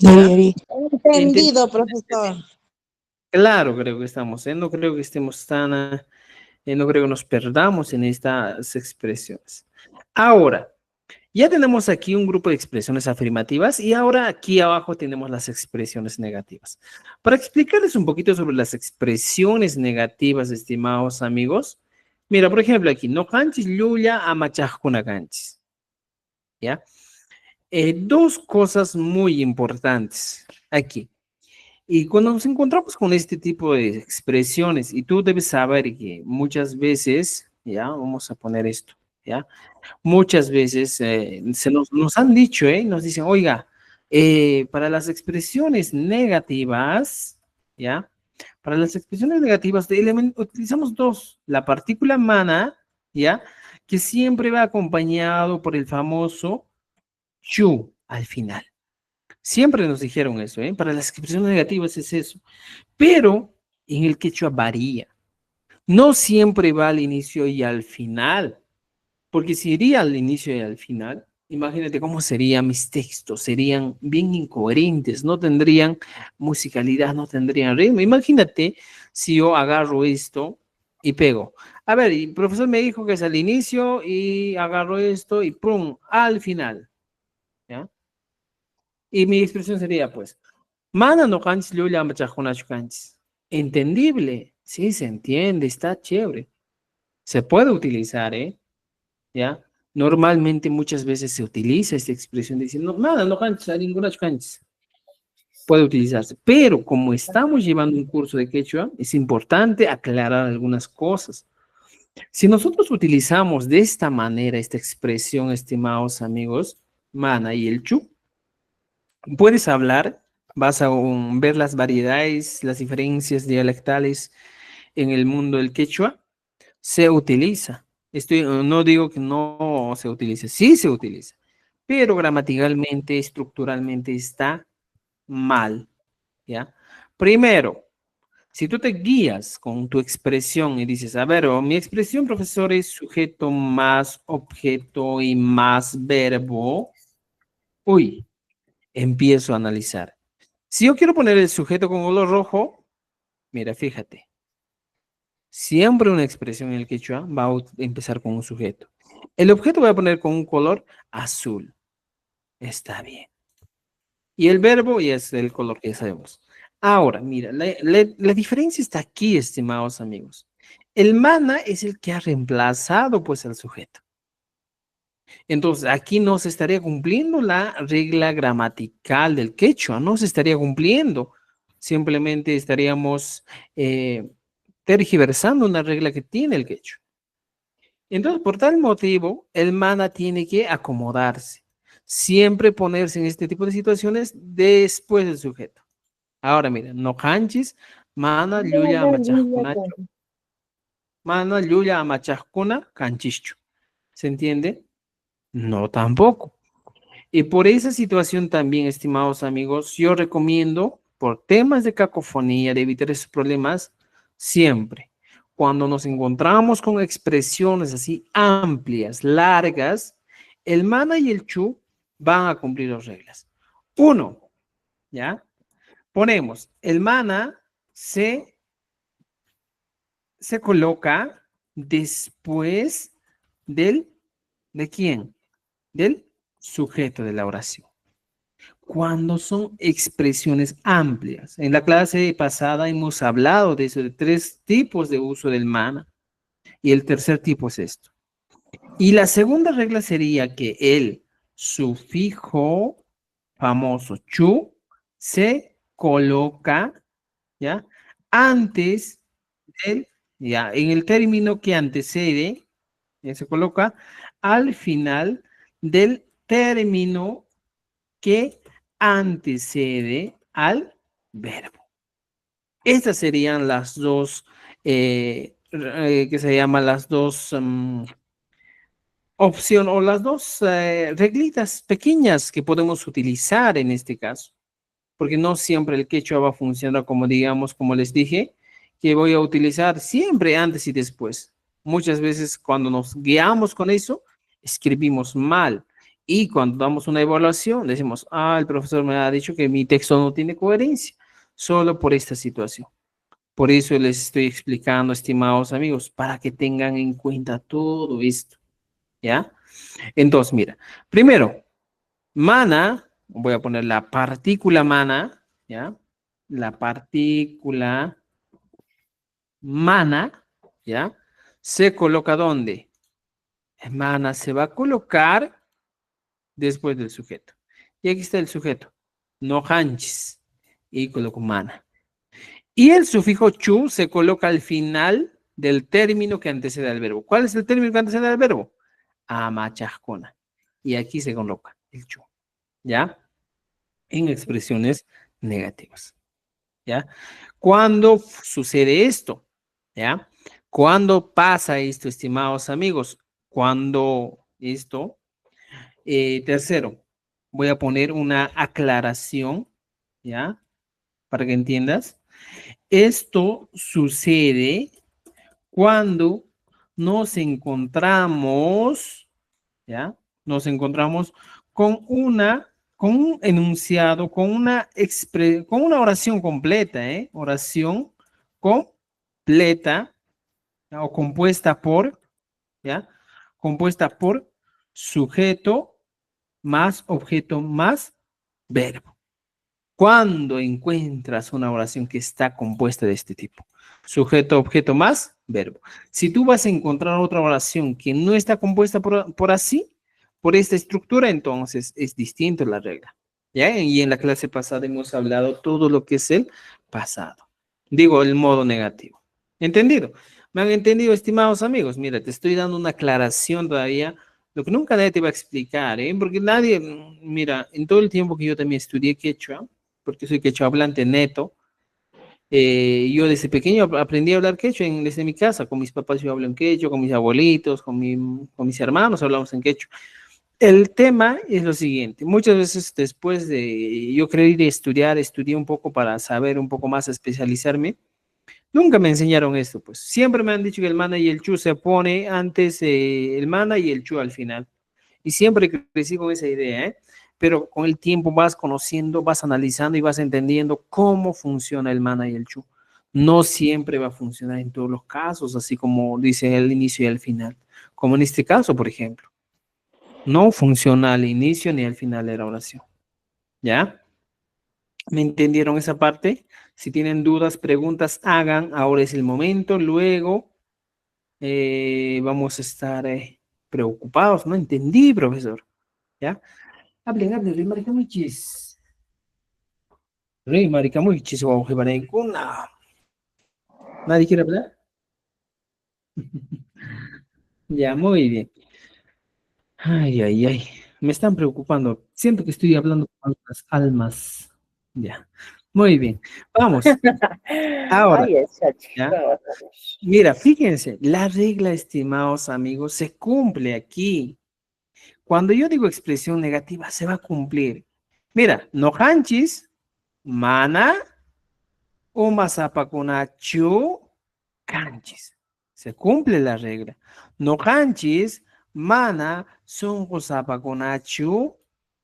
Ari. Entendido, profesor. Claro, creo que estamos, ¿eh? No creo que estemos tan, no creo que nos perdamos en estas expresiones. Ahora, ya tenemos aquí un grupo de expresiones afirmativas y ahora aquí abajo tenemos las expresiones negativas. Para explicarles un poquito sobre las expresiones negativas, estimados amigos, mira, por ejemplo, aquí, no canchis luya amachajkuna canchis. ¿Ya? Dos cosas muy importantes aquí. Y cuando nos encontramos con este tipo de expresiones, y tú debes saber que muchas veces, ya, vamos a poner esto, ya, muchas veces nos han dicho, nos dicen, oiga, para las expresiones negativas, ya, para las expresiones negativas utilizamos dos, la partícula mana, ya, que siempre va acompañado por el famoso chu al final. Siempre nos dijeron eso, ¿eh? Para las expresiones negativas es eso. Pero en el quechua varía. No siempre va al inicio y al final. Porque si iría al inicio y al final, imagínate cómo serían mis textos. Serían bien incoherentes, no tendrían musicalidad, no tendrían ritmo. Imagínate si yo agarro esto y pego. A ver, y el profesor me dijo que es al inicio y agarro esto y ¡pum! Al final. ¿Ya? Y mi expresión sería, pues, mana no canchis llulla amachajuna canchis. Entendible. Sí, se entiende, está chévere. Se puede utilizar, ¿eh? ¿Ya? Normalmente muchas veces se utiliza esta expresión diciendo, nada, no canchis, a ninguna canchis. Puede utilizarse, pero como estamos llevando un curso de quechua, es importante aclarar algunas cosas. Si nosotros utilizamos de esta manera esta expresión, estimados amigos, mana y el chu, puedes hablar, vas a ver las variedades, las diferencias dialectales en el mundo del quechua, se utiliza. No digo que no se utilice, sí se utiliza, pero gramaticalmente, estructuralmente está mal, ¿ya? Primero, si tú te guías con tu expresión y dices, a ver, mi expresión, profesor, es sujeto más objeto y más verbo, uy, empiezo a analizar. Si yo quiero poner el sujeto con color rojo, mira, fíjate, siempre una expresión en el quechua va a empezar con un sujeto. El objeto voy a poner con un color azul. Está bien. Y el verbo ya es el color que ya sabemos. Ahora, mira, la diferencia está aquí, estimados amigos. El mana es el que ha reemplazado pues al sujeto. Entonces, aquí no se estaría cumpliendo la regla gramatical del quechua, no se estaría cumpliendo. Simplemente estaríamos tergiversando una regla que tiene el quechua. Entonces, por tal motivo, el mana tiene que acomodarse. Siempre ponerse en este tipo de situaciones después del sujeto. Ahora mira, no canchis, mana lluya amachajkunacho. Mana lluya amachajkuna canchicho. ¿Se entiende? No tampoco. Y por esa situación también, estimados amigos, yo recomiendo, por temas de cacofonía, de evitar esos problemas, siempre, cuando nos encontramos con expresiones así amplias, largas, el mana y el chu van a cumplir las reglas. Uno, ¿ya? Ponemos, el mana se coloca después ¿de quién? Del sujeto de la oración. Cuando son expresiones amplias. En la clase pasada hemos hablado de eso, de 3 tipos de uso del mana. Y el tercer tipo es esto. Y la segunda regla sería que el sufijo famoso chu se coloca, ¿ya? Antes del, ya, en el término que antecede, se coloca al final del término que antecede al verbo. Estas serían las dos, que se llaman las dos opción o las dos reglitas pequeñas que podemos utilizar en este caso, porque no siempre el quechua va a funcionar como digamos, como les dije, que voy a utilizar siempre antes y después. Muchas veces cuando nos guiamos con eso, escribimos mal y cuando damos una evaluación decimos, el profesor me ha dicho que mi texto no tiene coherencia, solo por esta situación. Por eso les estoy explicando, estimados amigos, para que tengan en cuenta todo esto. ¿Ya? Entonces, mira, primero, mana, voy a poner la partícula mana, ¿ya? La partícula mana, ¿ya? Se coloca ¿dónde? Mana se va a colocar después del sujeto. Y aquí está el sujeto, no hanchis, y coloco mana. Y el sufijo chu se coloca al final del término que antecede al verbo. ¿Cuál es el término que antecede al verbo? Amachajcona. Y aquí se coloca el chu, ¿ya? En expresiones negativas, ¿ya? ¿Cuándo sucede esto? ¿Ya? ¿Cuándo pasa esto, estimados amigos? Cuando esto, tercero, voy a poner una aclaración, ¿ya? Para que entiendas. Esto sucede cuando nos encontramos, ¿ya? Nos encontramos con un enunciado, con una oración completa, ¿eh? Oración completa, ¿ya? O compuesta por, ¿ya? Compuesta por sujeto más objeto más verbo. ¿Cuándo encuentras una oración que está compuesta de este tipo? Sujeto, objeto más verbo. Si tú vas a encontrar otra oración que no está compuesta por así, por esta estructura, entonces es distinto la regla. ¿Ya? Y en la clase pasada hemos hablado todo lo que es el pasado. Digo, el modo negativo. ¿Entendido? ¿Me han entendido, estimados amigos? Mira, te estoy dando una aclaración todavía, lo que nunca nadie te va a explicar, ¿eh? Porque nadie, mira, en todo el tiempo que yo también estudié quechua, porque soy quechua hablante neto, yo desde pequeño aprendí a hablar quechua desde mi casa, con mis papás yo hablo en quechua, con mis abuelitos, con mis hermanos hablamos en quechua. El tema es lo siguiente, muchas veces después de yo querer ir a estudiar, estudié un poco para saber un poco más, especializarme, nunca me enseñaron esto, pues siempre me han dicho que el mana y el chu se pone antes el mana y el chu al final. Y siempre crecí con esa idea, ¿eh? Pero con el tiempo vas conociendo, vas analizando y vas entendiendo cómo funciona el mana y el chu. No siempre va a funcionar en todos los casos, así como dice el inicio y el final. Como en este caso, por ejemplo. No funciona al inicio ni al final de la oración. ¿Ya? ¿Me entendieron esa parte? Si tienen dudas, preguntas, hagan. Ahora es el momento. Luego vamos a estar preocupados. No entendí, profesor. ¿Ya? Hablen, Rey Maricamuchis. Rey Maricamuchis o Augebarencuna. ¿Nadie quiere hablar? Ya, muy bien. Ay, ay, ay. Me están preocupando. Siento que estoy hablando con las almas. Ya. Muy bien. Vamos. Ahora, Ay, esa ¿ya? chica. Mira, fíjense, la regla, estimados amigos, se cumple aquí. Cuando yo digo expresión negativa, se va a cumplir. Mira, no hanchis, mana, uma zapacunachu, canchis. Se cumple la regla. No canchis, mana, sungu zapacunachu,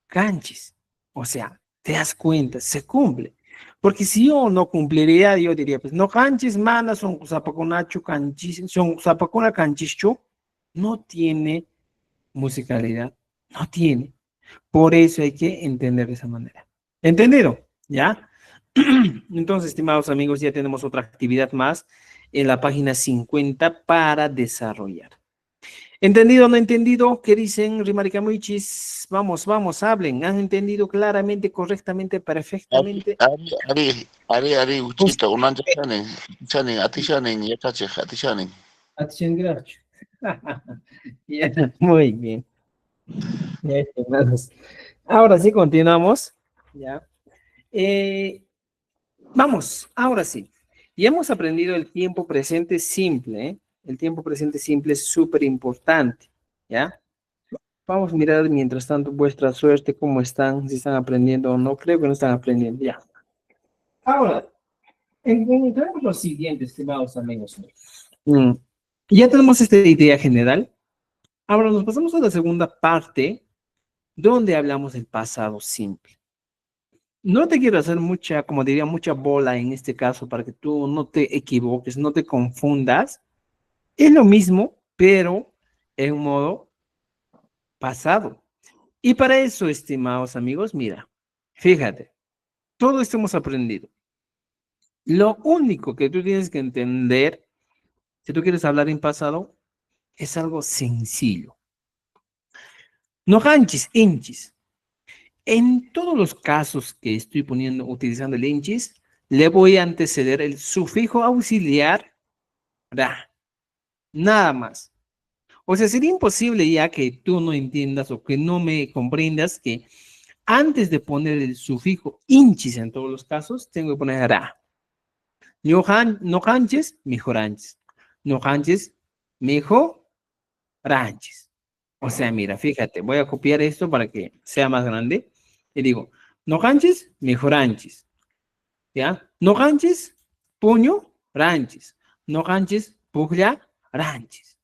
canchis. O sea, te das cuenta, se cumple. Porque si yo no cumpliría, yo diría, pues, no canchis, mana, sungu zapacunachu, canchis, sungu zapacuna, canchichu, no tiene musicalidad, no tiene. Por eso hay que entender de esa manera. ¿Entendido? ¿Ya? Entonces, estimados amigos, ya tenemos otra actividad más en la página 50 para desarrollar. ¿Entendido o no entendido? ¿Qué dicen, Rimaricamuichis? Vamos, vamos, hablen. ¿Han entendido claramente, correctamente, perfectamente? Ari, uchita, unan chanin, atishanin, atishanin. Atención, gracias. Ya, muy bien. Ya, estimados. Ahora sí, continuamos. Ya. Vamos, ahora sí. Ya hemos aprendido el tiempo presente simple, ¿eh? El tiempo presente simple es súper importante, ¿ya? Vamos a mirar mientras tanto vuestra suerte, cómo están, si están aprendiendo o no. Creo que no están aprendiendo, ya. Ahora, encontramos lo siguiente, estimados amigos. Ya tenemos esta idea general. Ahora nos pasamos a la segunda parte, donde hablamos del pasado simple. No te quiero hacer mucha, como diría, mucha bola en este caso para que tú no te equivoques, no te confundas. Es lo mismo, pero en modo pasado. Y para eso, estimados amigos, mira, fíjate, todo esto hemos aprendido. Lo único que tú tienes que entender, si tú quieres hablar en pasado, es algo sencillo. No hanchis, hinchis. En todos los casos que estoy utilizando el hinchis, le voy a anteceder el sufijo auxiliar ra. Nada más. O sea, sería imposible ya que tú no entiendas o que no me comprendas que antes de poner el sufijo hinchis en todos los casos, tengo que poner ra. No hanches, mejoranches. No hanches, mejoranches. O sea, mira, fíjate, voy a copiar esto para que sea más grande. Y digo, no hanches, mejoranches. ¿Ya? No hanches, puño, ranches. No hanches, puglia, ranches.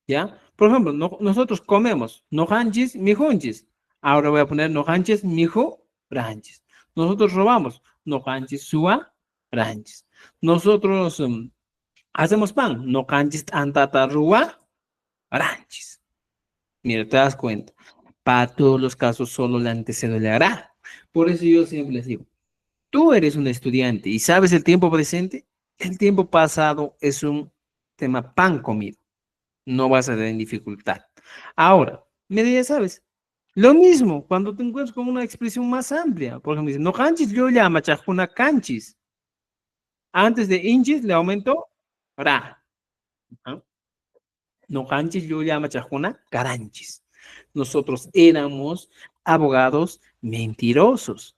¿Ya? Por ejemplo, nosotros comemos, no hanches, mijunches. Ahora voy a poner no hanches, mijo, ranches. Nosotros robamos, no hanches, sua, ranches. Nosotros Hacemos pan. No canchis antatarrua, aranchis. Mira, te das cuenta. Para todos los casos solo le antecede el hará. Por eso yo siempre les digo, tú eres un estudiante y sabes el tiempo presente, el tiempo pasado es un tema pan comido. No vas a tener dificultad. Ahora, mira, ya sabes, lo mismo cuando te encuentras con una expresión más amplia. Por ejemplo, dice, no canchis, yo llamo chajuna canchis. Antes de inchis le aumentó ra. ¿Ah? No canchis, yo llamo chajuna caranchis. Nosotros éramos abogados mentirosos.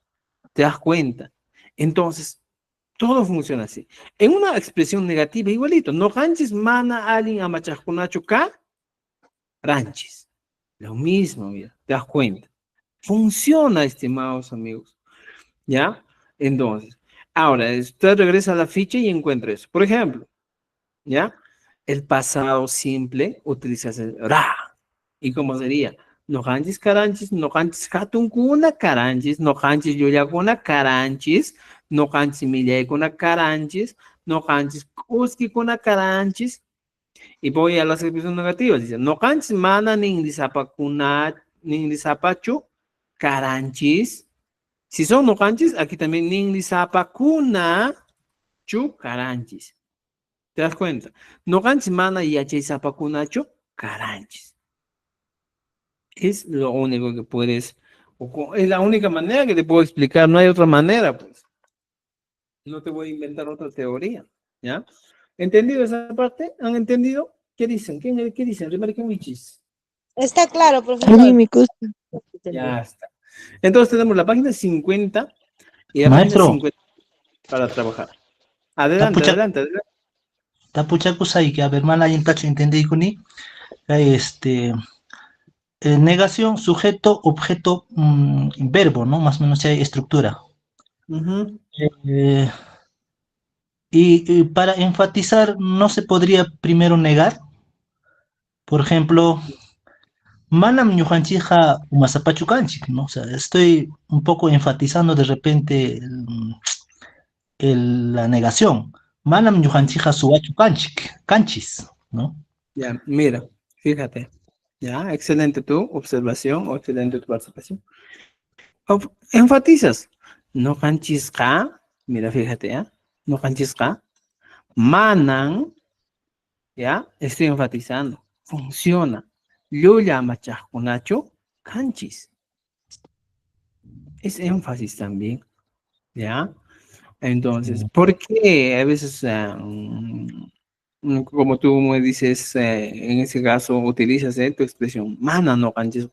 ¿Te das cuenta? Entonces, todo funciona así. En una expresión negativa, igualito. No canchis, mana alin amachajunacho ka ranchis. Lo mismo, mira, te das cuenta. Funciona, estimados amigos. ¿Ya? Entonces, ahora, usted regresa a la ficha y encuentra eso. Por ejemplo, ¿ya? El pasado simple utilizas el ra. ¿Y cómo sería? No canchis caranchis, no canchis hatunkuna caranchis, no canchis yoyakuna caranchis, no canchis millaykuna caranchis, no canchis kuskikuna caranchis. Y voy a las expresiones negativas. Dice, no canchis mana ninglisapachu caranchis. Si son no canchis, aquí también ninglisapacuna chu caranchis. ¿Te das cuenta? No canchis mana yachaysapacuna chu caranchis. Es lo único que puedes, es la única manera que te puedo explicar, no hay otra manera, pues. No te voy a inventar otra teoría, ¿ya? ¿Entendido esa parte? ¿Han entendido? ¿Qué dicen? ¿Qué dicen? Rimarquemichis. Está claro, profesor. Anímicos. Ya está. Entonces tenemos la página 50 y la página Maestro. 50 para trabajar. Adelante, Tapucha- adelante, adelante. Tapuchakusai, que a ver, mal hay tacho entendí kuni. Negación, sujeto, objeto, verbo, ¿no? Más o menos hay estructura. Ujú. Eh, y para enfatizar, ¿no se podría primero negar? Por ejemplo, manam ñujanchija umasapachukanchik, ¿no? O sea, estoy un poco enfatizando de repente la negación. Manam ñujanchija suachukanchik, canchis, ¿no? Ya, mira, fíjate. Ya, excelente tu observación, o excelente tu participación. Enfatizas. No canchisca, mira, fíjate, ¿ya? No canchisca. Manan, ¿ya? Estoy enfatizando. Funciona. Luya machascunacho, canchis. Es énfasis también, ¿ya? Entonces, ¿por qué a veces, como tú me dices, en ese caso utilizas tu expresión, mana no canchis?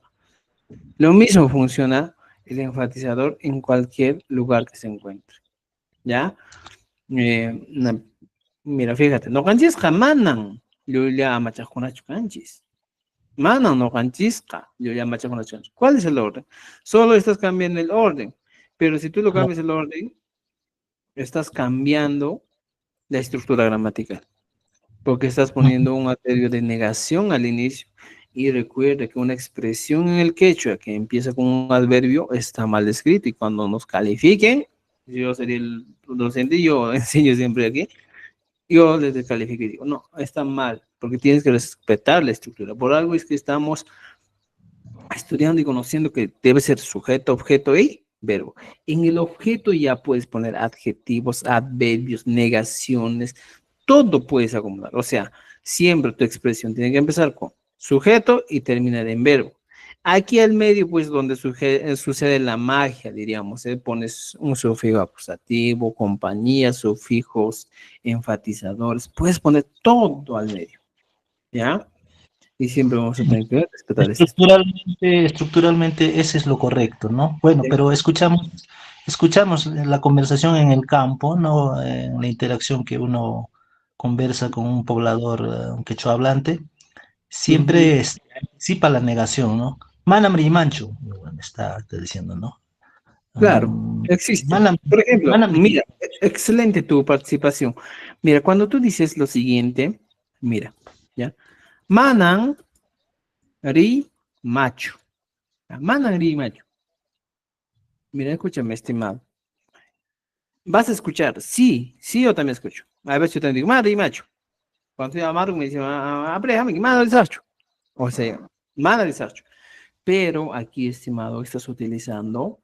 Lo mismo funciona el enfatizador en cualquier lugar que se encuentre, ¿ya? Mira, fíjate, no canchis manan, yo ya machacunacho canchis. Manan no canchisca, yo ya machacunacho canchis. ¿Cuál es el orden? Solo estás cambiando el orden, pero si tú lo cambias el orden, estás cambiando la estructura gramatical, porque estás poniendo un adverbio de negación al inicio. Y recuerda que una expresión en el quechua que empieza con un adverbio está mal escrito, y cuando nos califiquen, yo sería el docente, yo enseño siempre aquí, yo les descalifico y digo, no, está mal, porque tienes que respetar la estructura. Por algo es que estamos estudiando y conociendo que debe ser sujeto, objeto y verbo. En el objeto ya puedes poner adjetivos, adverbios, negaciones, todo puedes acomodar. O sea, siempre tu expresión tiene que empezar con sujeto y terminar en verbo. Aquí al medio, pues, donde sucede la magia, diríamos, pones un sufijo acusativo, compañía, sufijos, enfatizadores, puedes poner todo al medio, ¿ya? Y siempre vamos a tener que respetar esto. Estructuralmente ese es lo correcto, ¿no? Bueno, Sí. pero escuchamos la conversación en el campo, ¿no? En la interacción que uno conversa con un poblador quechua hablante, siempre anticipa la negación, ¿no? Manamri mancho, bueno, está diciendo, ¿no? Claro, existe. Por ejemplo, mira, excelente tu participación. Mira, cuando tú dices lo siguiente, mira, ¿ya? Manan ri macho. Manan ri macho. Mira, escúchame, estimado. Vas a escuchar, sí, sí, yo también escucho. A ver si yo también digo, manan ri macho. Cuando estoy amargo me dice, manda desarcho. O sea, manda desarcho. Pero aquí, estimado, estás utilizando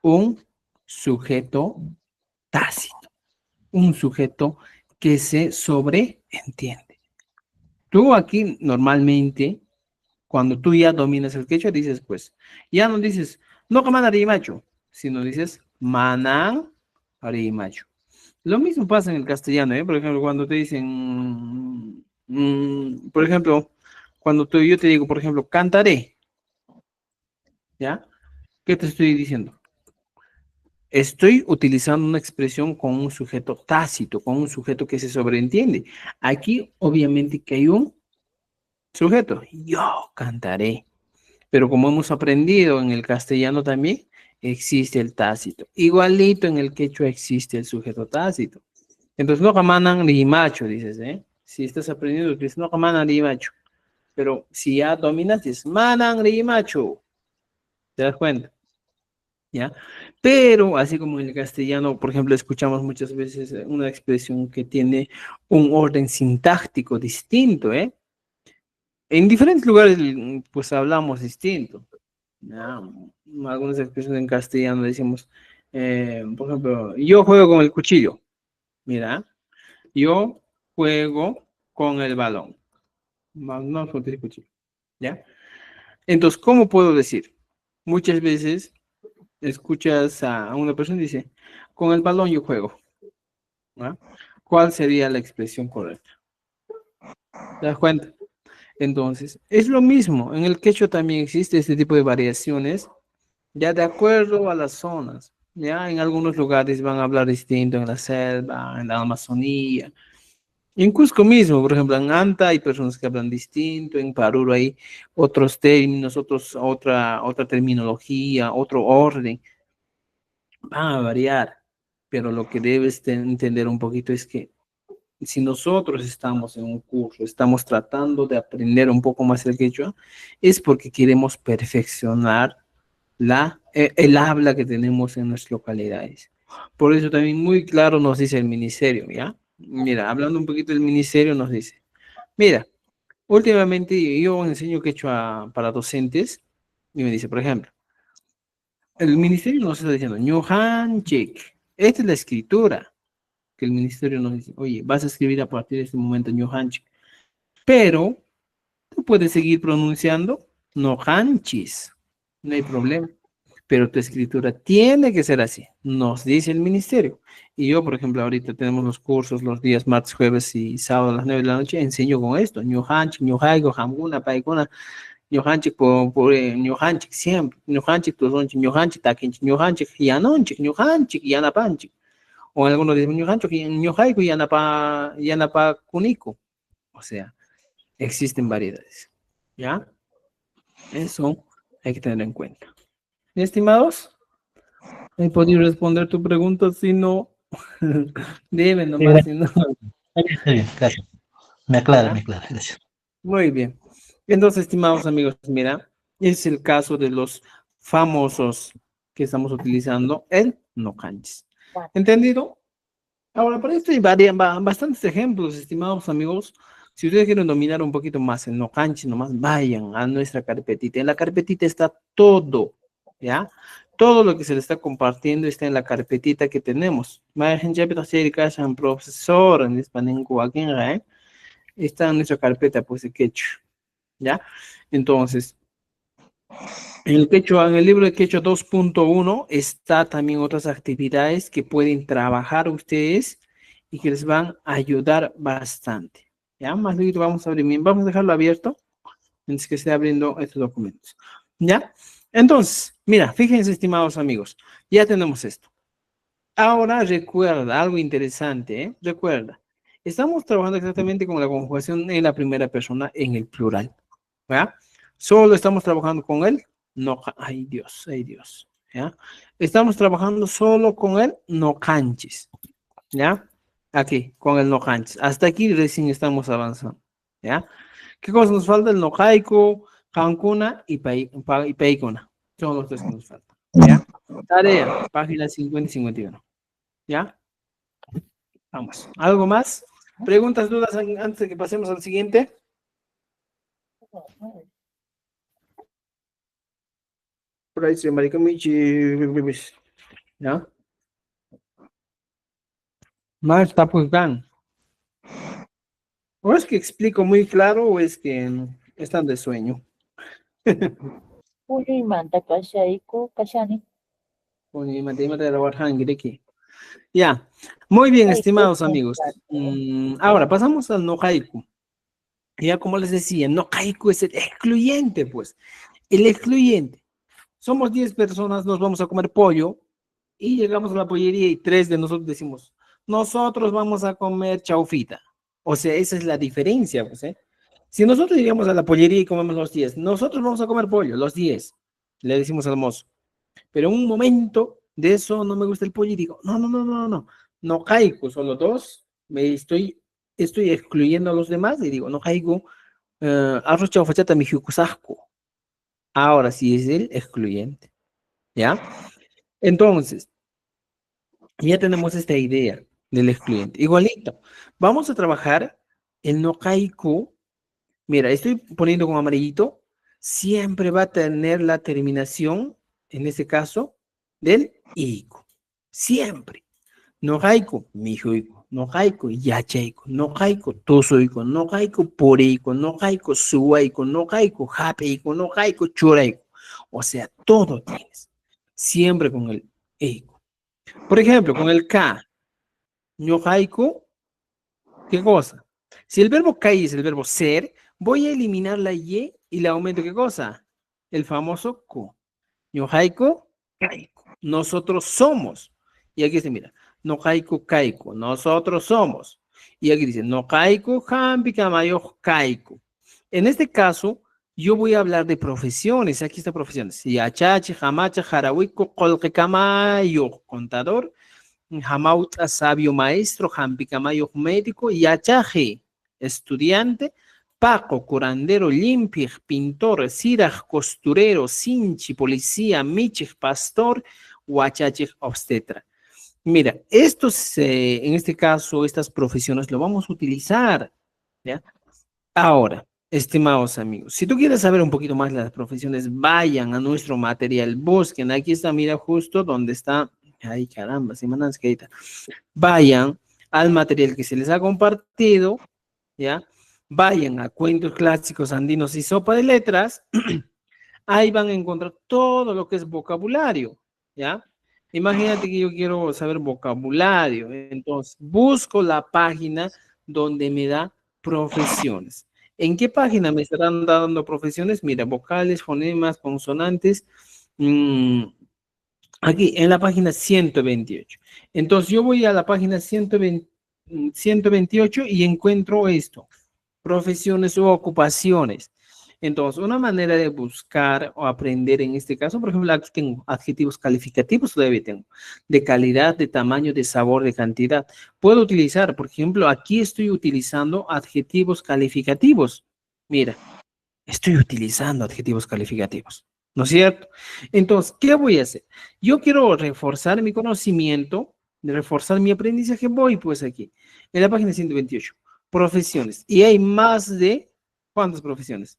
un sujeto tácito, un sujeto que se sobreentiende. Tú aquí normalmente, cuando tú ya dominas el quechua, dices, pues, ya no dices, no que mana rimacho, sino dices, manan rimacho. Lo mismo pasa en el castellano, ¿eh? Por ejemplo, cuando te dicen, por ejemplo, cuando yo te digo, por ejemplo, cantaré, ¿ya? ¿Qué te estoy diciendo? Estoy utilizando una expresión con un sujeto tácito, con un sujeto que se sobreentiende. Aquí, obviamente, que hay un sujeto. Yo cantaré. Pero como hemos aprendido en el castellano también, existe el tácito. Igualito en el quechua existe el sujeto tácito. Entonces, no camanan ni macho, dices, ¿eh? Si estás aprendiendo, dices, no camanan ni macho. Pero si ya dominas, dices, manan ni macho. ¿Te das cuenta? ¿Ya? Pero así como en el castellano, por ejemplo, escuchamos muchas veces una expresión que tiene un orden sintáctico distinto, ¿eh? En diferentes lugares, pues hablamos distinto. ¿Ya? Algunas expresiones en castellano decimos, por ejemplo, yo juego con el cuchillo. Mira, yo juego con el balón. No con el cuchillo. ¿Ya? Entonces, ¿cómo puedo decir? Muchas veces escuchas a una persona y dice, con el balón yo juego. ¿Ah? ¿Cuál sería la expresión correcta? ¿Te das cuenta? Entonces, es lo mismo. En el quechua también existe este tipo de variaciones, ya de acuerdo a las zonas. Ya en algunos lugares van a hablar distinto, en la selva, en la Amazonía. En Cusco mismo, por ejemplo, en Anta hay personas que hablan distinto, en Paruro hay otros términos, otra terminología, otro orden. Van a variar, pero lo que debes entender un poquito es que si nosotros estamos en un curso, estamos tratando de aprender un poco más el quechua, es porque queremos perfeccionar el habla que tenemos en nuestras localidades. Por eso también muy claro nos dice el ministerio, ¿ya? Mira, hablando un poquito del ministerio, nos dice, mira, últimamente yo enseño quechua para docentes y me dice, por ejemplo, el ministerio nos está diciendo, ñujanchik, esta es la escritura que el ministerio nos dice, oye, vas a escribir a partir de este momento ñujanchik, pero tú puedes seguir pronunciando nojanchis, no hay problema, pero tu escritura tiene que ser así, nos dice el ministerio. Y yo, por ejemplo, ahorita tenemos los cursos los días martes, jueves y sábado a las 9 de la noche, enseño con esto, ñujanchik, ñujaigo, hamguna, paikuna, ñujanchik ñujanchik siempre, ñujanchik tuzonchik, ñujanchik takinchik, ñujanchik yanonchik, ñujanchik yanapanchik. O algunos dicen ñujaigo yanapa kuniku. O sea, existen variedades. ¿Ya? Eso hay que tener en cuenta. Estimados, he podido responder tu pregunta, si no, dime nomás, si no. Está bien, gracias. Me aclara, gracias. Muy bien. Entonces, estimados amigos, mira, es el caso de los famosos que estamos utilizando, el no canches. ¿Entendido? Ahora, para esto hay bastantes ejemplos, estimados amigos. Si ustedes quieren dominar un poquito más el no canches, nomás vayan a nuestra carpetita. En la carpetita está todo, ¿ya? Todo lo que se le está compartiendo está en la carpetita que tenemos. Profesor, en español, está en nuestra carpeta, pues, de quechua, ¿ya? Entonces, en el quechua, en el libro de quechua 2.1 está también otras actividades que pueden trabajar ustedes y que les van a ayudar bastante, ¿ya? Más luego vamos a abrir, vamos a dejarlo abierto mientras que esté abriendo estos documentos, ¿ya? Entonces, mira, fíjense, estimados amigos, ya tenemos esto. Ahora recuerda algo interesante, ¿eh? Recuerda, estamos trabajando exactamente con la conjugación en la primera persona en el plural, ¿ya? Solo estamos trabajando con el no, ay Dios, ¿ya? Estamos trabajando solo con el no canches, ¿ya? Aquí, con el no canches. Hasta aquí recién estamos avanzando, ¿ya? ¿Qué cosa nos falta? El no jaico, cancuna y peicuna. Son los tres que nos faltan, ¿ya? Tarea, página 50 y 51. ¿Ya? Vamos. ¿Algo más? ¿Preguntas, dudas antes de que pasemos al siguiente? Por ahí se marica Michi. ¿Ya? Más está pues gan. ¿O es que explico muy claro o es que están de sueño? Pulimanta kashayku kashani. Oye, mate de la Warhang de aquí. Ya. Muy bien, Ay, estimados qué amigos. sensato. Ahora pasamos al no haiku. Ya como les decía, no haiku es el excluyente, pues. El excluyente. Somos 10 personas, nos vamos a comer pollo y llegamos a la pollería y 3 de nosotros decimos, nosotros vamos a comer chaufita. O sea, esa es la diferencia, pues, ¿eh? Si nosotros llegamos a la pollería y comemos los 10, nosotros vamos a comer pollo, los 10, le decimos al mozo. Pero en un momento de eso no me gusta el pollo y digo, no caigo, solo 2, estoy excluyendo a los demás y digo, no caigo, arroz chaufachata mi jucusasco. Ahora sí es el excluyente, ¿ya? Entonces, ya tenemos esta idea del excluyente. Igualito, vamos a trabajar el no caigo. Mira, estoy poniendo con amarillito, siempre va a tener la terminación, en este caso, del ico. Siempre. No haiku, mijuiku, no haiku, yachaiku, no haiku, tosuiku, no haiku, poriku, no haiku, suaiku, no haiku, japeiku, no haiku, churaiku. O sea, todo tienes. Siempre con el eiku. Por ejemplo, con el ka, no haiku, ¿qué cosa? Si el verbo kai es el verbo ser, voy a eliminar la y le aumento ¿qué cosa? El famoso ku. No haiku, kaiku. Nosotros somos. Y aquí se mira. No haiku kaiku. Nosotros somos. Y aquí dice, no haiku hampi kamayo kaiku. En este caso, yo voy a hablar de profesiones. Aquí está profesiones. Yachachi, hamacha, jarawiku, kolke kamayo, contador. Hamauta, sabio maestro, Jampicamayo médico, Yachaje, estudiante, Paco, curandero, limpio, pintor, Siraj, costurero, Sinchi, policía, Michich, pastor, Huachachej, obstetra. Mira, estos, en este caso, estas profesiones lo vamos a utilizar, ¿ya? Ahora, estimados amigos, si tú quieres saber un poquito más de las profesiones, vayan a nuestro material, busquen, aquí está, mira, justo donde está. Ay, caramba, semanas que vayan al material que se les ha compartido, ¿ya? Vayan a Cuentos Clásicos Andinos y Sopa de Letras, ahí van a encontrar todo lo que es vocabulario, ¿ya? Imagínate que yo quiero saber vocabulario, entonces busco la página donde me da profesiones. ¿En qué página me estarán dando profesiones? Mira, vocales, fonemas, consonantes, aquí en la página 128. Entonces yo voy a la página 128 y encuentro esto, profesiones o ocupaciones. Entonces, una manera de buscar o aprender en este caso, por ejemplo, aquí tengo adjetivos calificativos, todavía tengo, de calidad, de tamaño, de sabor, de cantidad. Puedo utilizar, por ejemplo, aquí estoy utilizando adjetivos calificativos. Mira, estoy utilizando adjetivos calificativos, ¿no es cierto? Entonces, ¿qué voy a hacer? Yo quiero reforzar mi conocimiento, reforzar mi aprendizaje, voy pues aquí, en la página 128, profesiones. Y hay más de, ¿cuántas profesiones?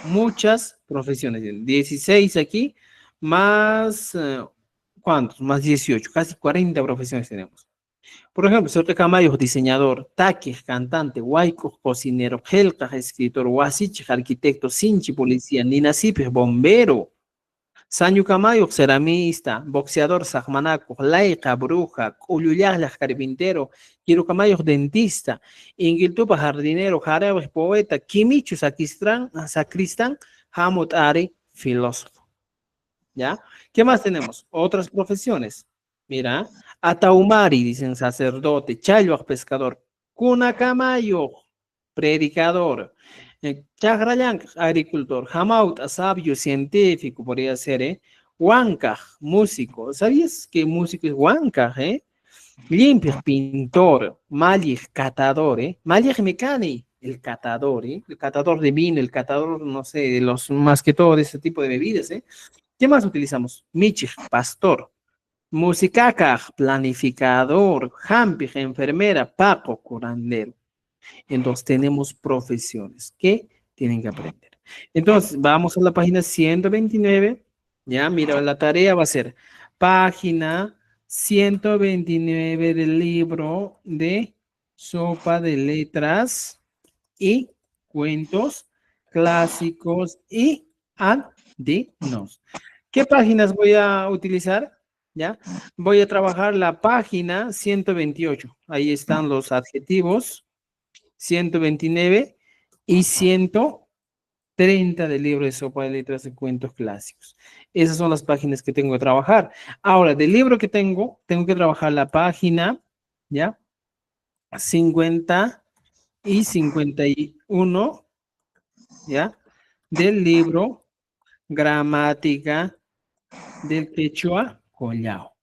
Muchas profesiones, 16 aquí, más, ¿cuántos? Más 18, casi 40 profesiones tenemos. Por ejemplo, Sorte Camayo, diseñador, Taque, cantante, Huayco, cocinero, Helca, escritor, Huasichi, arquitecto, Sinchi, policía, Nina Sipes, bombero, Sanyu Camayo, ceramista, boxeador, Sajmanaco, Laica, bruja, Uyuyala, carpintero, Quiero Camayo, dentista, Inguiltupa, jardinero, Jarabe, poeta, Kimichu, sacristán, Hamut Ari, filósofo. ¿Ya? ¿Qué más tenemos? Otras profesiones. Mira, Ataumari, dicen sacerdote, Chayoc, pescador, Cunacamayo, predicador, Chagrayán, agricultor, Hamaut, sabio, científico, podría ser, ¿eh? Huanca, músico. ¿Sabías que músico es Huanca, eh? Limpio, pintor, Malich, catador, ¿eh? Malich Mecani, el catador, ¿eh? El catador de vino, el catador, no sé, de los, más que todo de este tipo de bebidas, ¿eh? ¿Qué más utilizamos? Michich, pastor. Musicaca, planificador. Jampig, enfermera. Paco, curandero. Entonces, tenemos profesiones que tienen que aprender. Entonces, vamos a la página 129. Ya, mira, la tarea va a ser página 129 del libro de Sopa de Letras y Cuentos Clásicos y Andinos. ¿Qué páginas voy a utilizar? ¿Ya? Voy a trabajar la página 128. Ahí están los adjetivos. 129 y 130 del libro de Sopa de Letras y Cuentos Clásicos. Esas son las páginas que tengo que trabajar. Ahora, del libro que tengo que trabajar la página, ¿ya? 50 y 51, ¿ya? Del libro Gramática del Quechua Collao,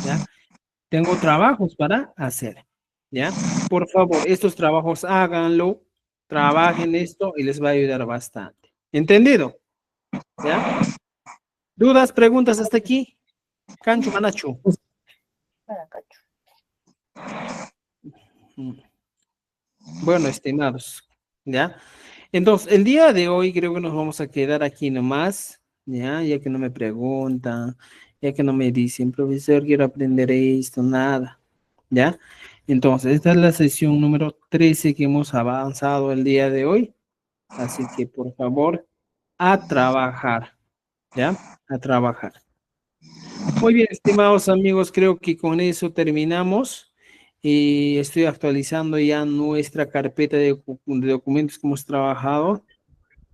¿ya? Tengo trabajos para hacer, ¿ya? Por favor, estos trabajos háganlo, trabajen esto y les va a ayudar bastante. ¿Entendido? ¿Ya? ¿Dudas, preguntas hasta aquí? Cancho, Manachu. Bueno, estimados, ¿ya? Entonces, el día de hoy creo que nos vamos a quedar aquí nomás, ¿ya? Ya que no me preguntan, ya que no me dicen, profesor, quiero aprender esto, nada, ¿ya? Entonces, esta es la sesión número 13 que hemos avanzado el día de hoy, así que por favor, a trabajar, ¿ya? A trabajar. Muy bien, estimados amigos, creo que con eso terminamos. Y estoy actualizando ya nuestra carpeta de documentos que hemos trabajado,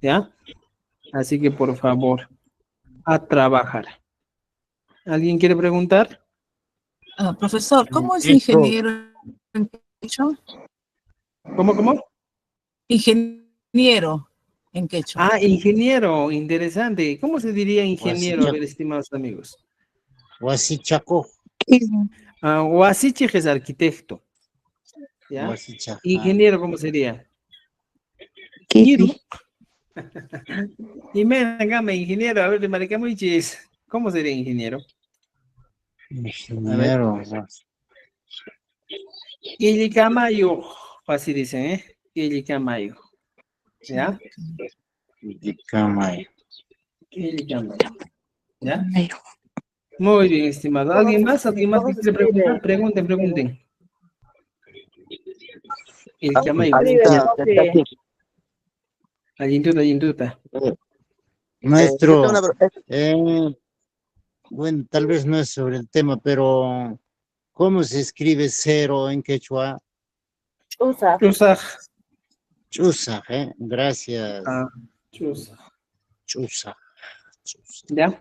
¿ya? Así que por favor, a trabajar. ¿Alguien quiere preguntar? Profesor, ¿cómo es Maestro. ingeniero en quechua? ¿Cómo? Ingeniero en quechua. Ah, ingeniero, interesante. ¿Cómo se diría ingeniero? A Guasichaco. ver, estimados amigos. Guasichaco. Huasichej es arquitecto, ¿ya? Guasichaco. Ingeniero, ¿cómo sería? Kipi. Y me gama ingeniero, a ver, Maricamuichis, ¿cómo sería ingeniero? Ingeniero. Illicamayo, así dicen, ¿eh? Illicamayo, ¿ya? Camay. Illicamayo, ¿ya? Muy bien, estimado. ¿Alguien más? ¿Alguien más que quiere preguntar? Pregunten. Illicamayo. Ayintuta. Maestro, bueno, tal vez no es sobre el tema, pero ¿cómo se escribe cero en quechua? Usa. Chusa, gracias. Chusa. Chusa. ¿Ya?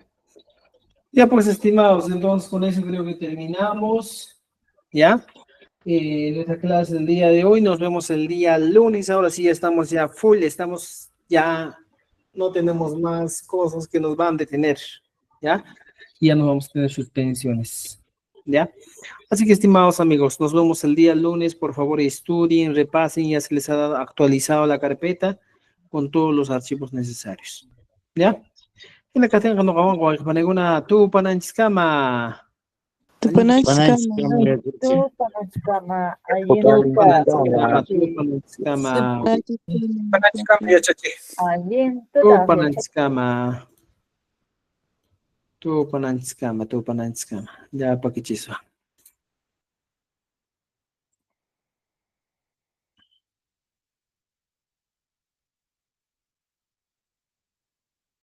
Ya pues, estimados, entonces con eso creo que terminamos, ¿ya? Nuestra clase del día de hoy, nos vemos el día lunes, ahora sí ya estamos ya full, no tenemos más cosas que nos van a detener, ¿ya? Ya no vamos a tener suspensiones, ¿ya? Así que, estimados amigos, nos vemos el día lunes, por favor estudien, repasen, ya se les ha actualizado la carpeta con todos los archivos necesarios, ¿ya? En la cadena cuando acabamos con una tupananchikama. Tupanachkama. Tupanachkama. Tupananchikama. Ya pakichisa.